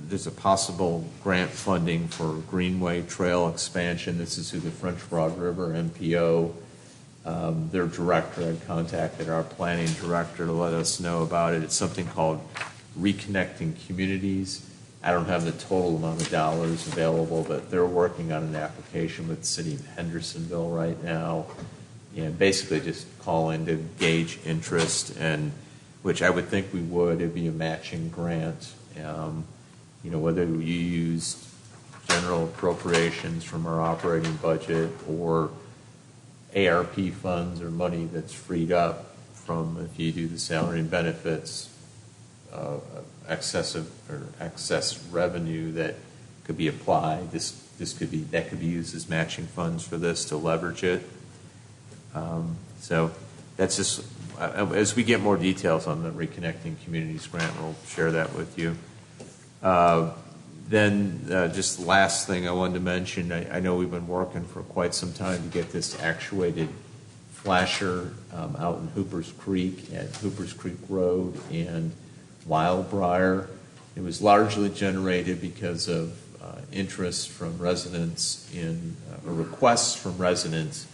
there's a possible grant funding for Greenway Trail expansion. This is through the French Broad River, MPO. Their director had contacted our planning director to let us know about it. It's something called Reconnecting Communities. I don't have the total amount of dollars available, but they're working on an application with the city of Hendersonville right now, and basically just calling to gauge interest, and which I would think we would. It'd be a matching grant. Whether you use general appropriations from our operating budget or ARP funds or money that's freed up from, if you do the salary and benefits, excess revenue that could be applied. That could be used as matching funds for this to leverage it. So that's just as we get more details on the Reconnecting Communities grant, we'll share that with you. Then just the last thing I wanted to mention, I know we've been working for quite some time to get this actuated flasher out in Hoopers Creek at Hoopers Creek Road and Wildbriar. It was largely generated because of interest from residents or requests from residents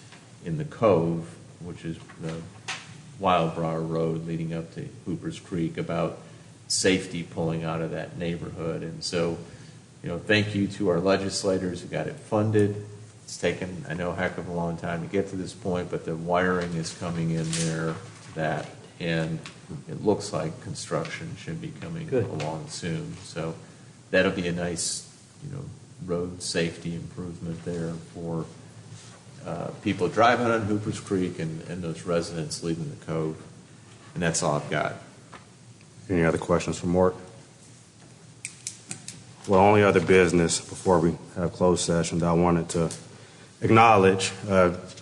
in the Cove, which is the Wildbriar Road leading up to Hoopers Creek, about safety pulling out of that neighborhood. And so, thank you to our legislators who got it funded. It's taken, I know, a heck of a long time to get to this point, but the wiring is coming in there to that, and it looks like construction should be coming along soon. So that'll be a nice, road safety improvement there for people driving on Hoopers Creek and those residents leaving the Cove. And that's all I've got. Any other questions for Mort? Well, only other business before we have closed session that I wanted to acknowledge.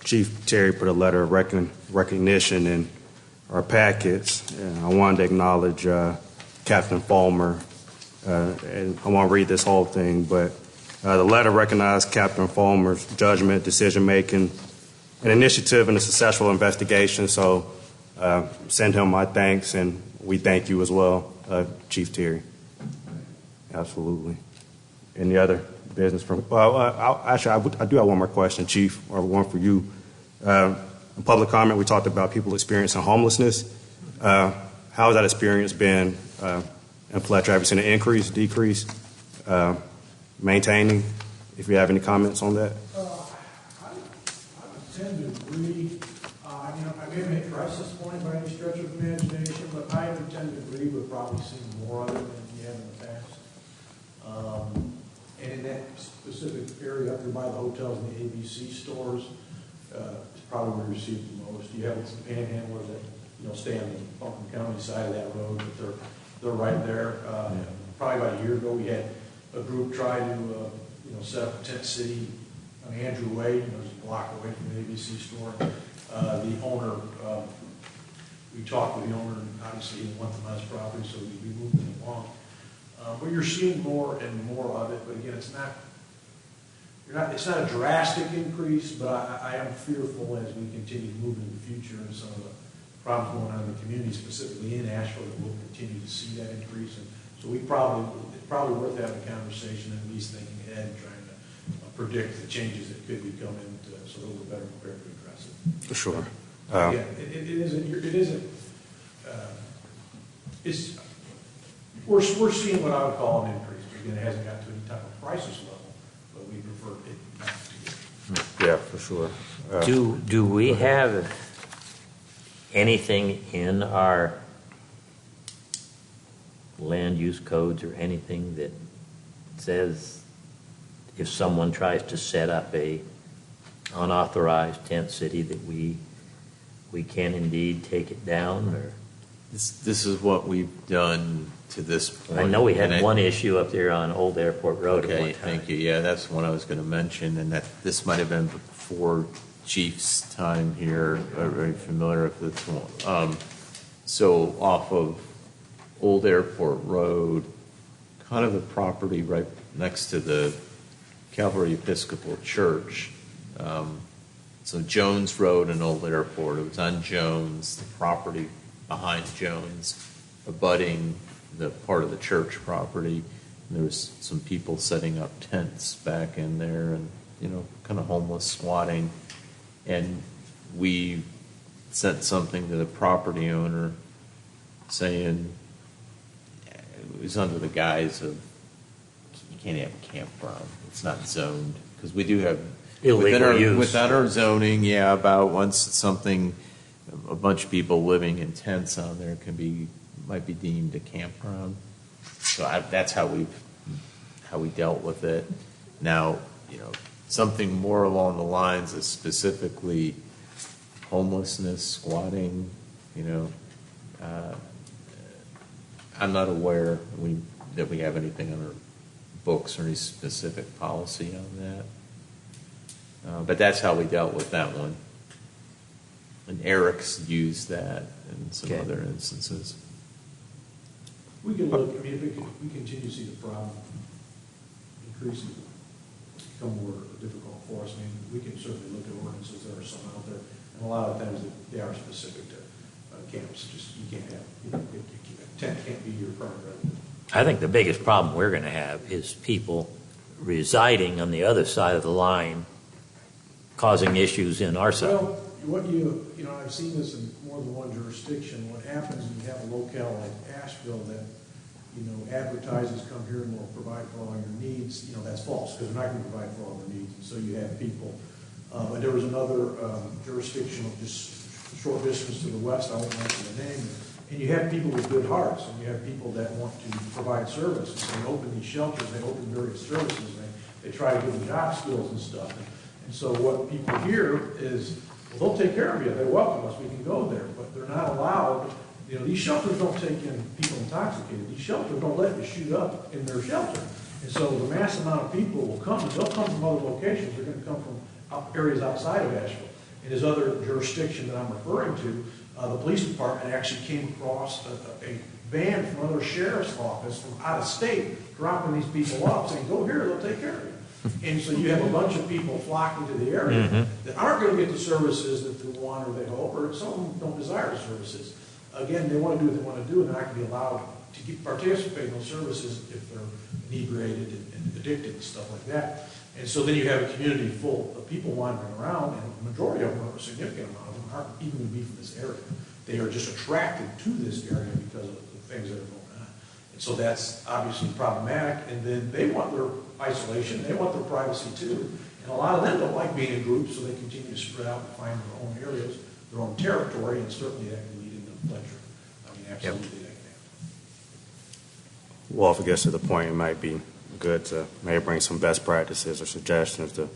Chief Terry put a letter of recognition in our packets, and I wanted to acknowledge Captain Fulmer. And I won't read this whole thing, but the letter recognized Captain Fulmer's judgment, decision-making, and initiative in a successful investigation. So send him my thanks, and we thank you as well, Chief Terry. Absolutely. Any other business from? Well, I do have one more question, Chief, or one for you. In public comment, we talked about people experiencing homelessness. How has that experience been in Fletcher? Have you seen an increase, decrease, maintaining? If you have any comments on that. I tend to agree. I may have addressed this point by any stretch of imagination, but I would tend to agree. We've probably seen more of it than we have in the past. And in that specific area up there by the hotels and the ABC stores, it's probably where you see it the most. You have some panhandlers that stay on the Buncombe County side of that road, but they're right there. Probably about a year ago, we had a group try to set up a tent city on Andrew Way. It was a block away from the ABC store. The owner, we talked with the owner, and obviously he didn't want the nice property, so we moved it along. But you're seeing more and more of it. But again, it's not a drastic increase, but I am fearful as we continue to move into the future and some of problems going on in the community, specifically in Asheville, that we'll continue to see that increase. And so it's probably worth having a conversation, and at least thinking ahead and trying to predict the changes that could be coming, so that we're better prepared to address it. For sure. Yeah, we're seeing what I would call an increase. Again, it hasn't got to any type of crisis level, but we prefer it not to get. Yeah, for sure. Do we have anything in our land use codes or anything that says if someone tries to set up a unauthorized tent city that we can indeed take it down? Or This is what we've done to this point. I know we had one issue up there on Old Airport Road at one Okay, time. thank you. Yeah, that's one I was going to mention, and that this might have been before Chief's time here. I'm very familiar with this one. So off of Old Airport Road, kind of the property right next to the Calvary Episcopal Church. So Jones Road and Old Airport, it was on Jones, the property behind Jones, abutting the part of the church property. And there was some people setting up tents back in there and, kind of homeless squatting. And we sent something to the property owner saying, it was under the guise of, you can't have a campground. It's not zoned. Because we do have, Illegal use. within our zoning, about once something, a bunch of people living in tents on there might be deemed a campground. So that's how we dealt with it. Now, something more along the lines of specifically homelessness, squatting, I'm not aware that we have anything on our books or any specific policy on that. But that's how we dealt with that one. And Eric's used that in some other instances. We can look, if we continue to see the problem increasing, become more difficult for us, we can certainly look at ordinances. There are some out there, and a lot of times they are specific to camps. Just, you can't have, a tent can't be your permanent residence. I think the biggest problem we're going to have is people residing on the other side of the line causing issues in our side. Well, I've seen this in more than one jurisdiction. What happens when you have a locale like Asheville that, advertises, come here and we'll provide for all your needs, that's false, because they're not going to provide for all their needs. And so you have people, but there was another jurisdiction just a short distance to the west, I won't mention the name, and you have people with good hearts, and you have people that want to provide service. And they open these shelters, they open various services, they try to give them job skills and stuff. And so what people hear is, well, they'll take care of you, they welcome us, we can go there, but they're not allowed. These shelters don't take in people intoxicated. These shelters don't let you shoot up in their shelter. And so the mass amount of people will come, and they'll come from other locations. They're going to come from areas outside of Asheville. In his other jurisdiction that I'm referring to, the police department actually came across a van from another sheriff's office from out of state, dropping these people off, saying, go here, they'll take care of you. And so you have a bunch of people flocking to the area that aren't going to get the services that they want or they hope, or some of them don't desire the services. Again, they want to do what they want to do, and they're not going to be allowed to participate in those services if they're inebriated and addicted and stuff like that. And so then you have a community full of people wandering around, and the majority of them, or a significant amount of them, aren't even going to be from this area. They are just attracted to this area because of the things that are going on. And so that's obviously problematic, and then they want their isolation, they want their privacy too. And a lot of them don't like being in groups, so they continue to spread out and find their own areas, their own territory, and certainly that can lead into Fletcher. Absolutely that can happen. Well, if it gets to the point, it might be good to maybe bring some best practices or suggestions to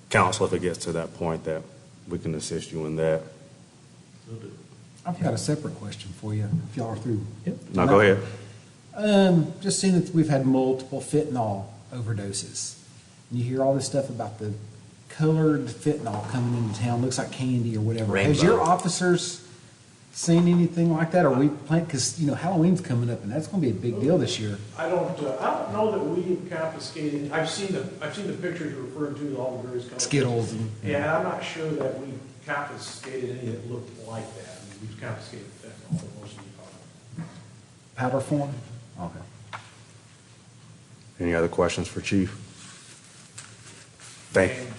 council if it gets to that point, that we can assist you in that. I've got a separate question for you, if y'all are through. No, go ahead. Just seeing that we've had multiple fentanyl overdoses. And you hear all this stuff about the colored fentanyl coming into town, looks like candy or whatever. Rainbow. Has your officers seen anything like that? Or we plan, because Halloween's coming up and that's going to be a big deal this year. I don't know that we have confiscated. I've seen the pictures you're referring to, all the various colors. Skittles. Yeah, I'm not sure that we confiscated any that looked like that. we've confiscated fentanyl for most of the powder. Powder form? Okay. Any other questions for Chief? Thank you. And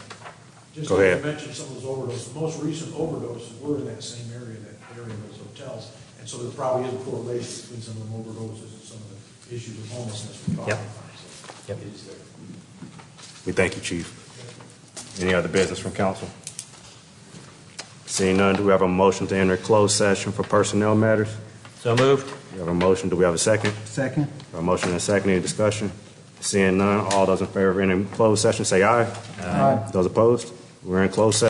just Go like ahead. you mentioned some of those overdoses, the most recent overdoses were in that same area, of those hotels. And so there probably is a correlation between some of the overdoses and some of the issues of homelessness we're talking Yep. about. So Yep. it is there. We thank you, Chief. Any other business from council? Seeing none, do we have a motion to enter closed session for personnel matters? So moved. We have a motion. Do we have a second? Second? A motion and a second. Any discussion? Seeing none, all those in favor of entering closed session say aye. Aye. Those opposed? We're in closed session.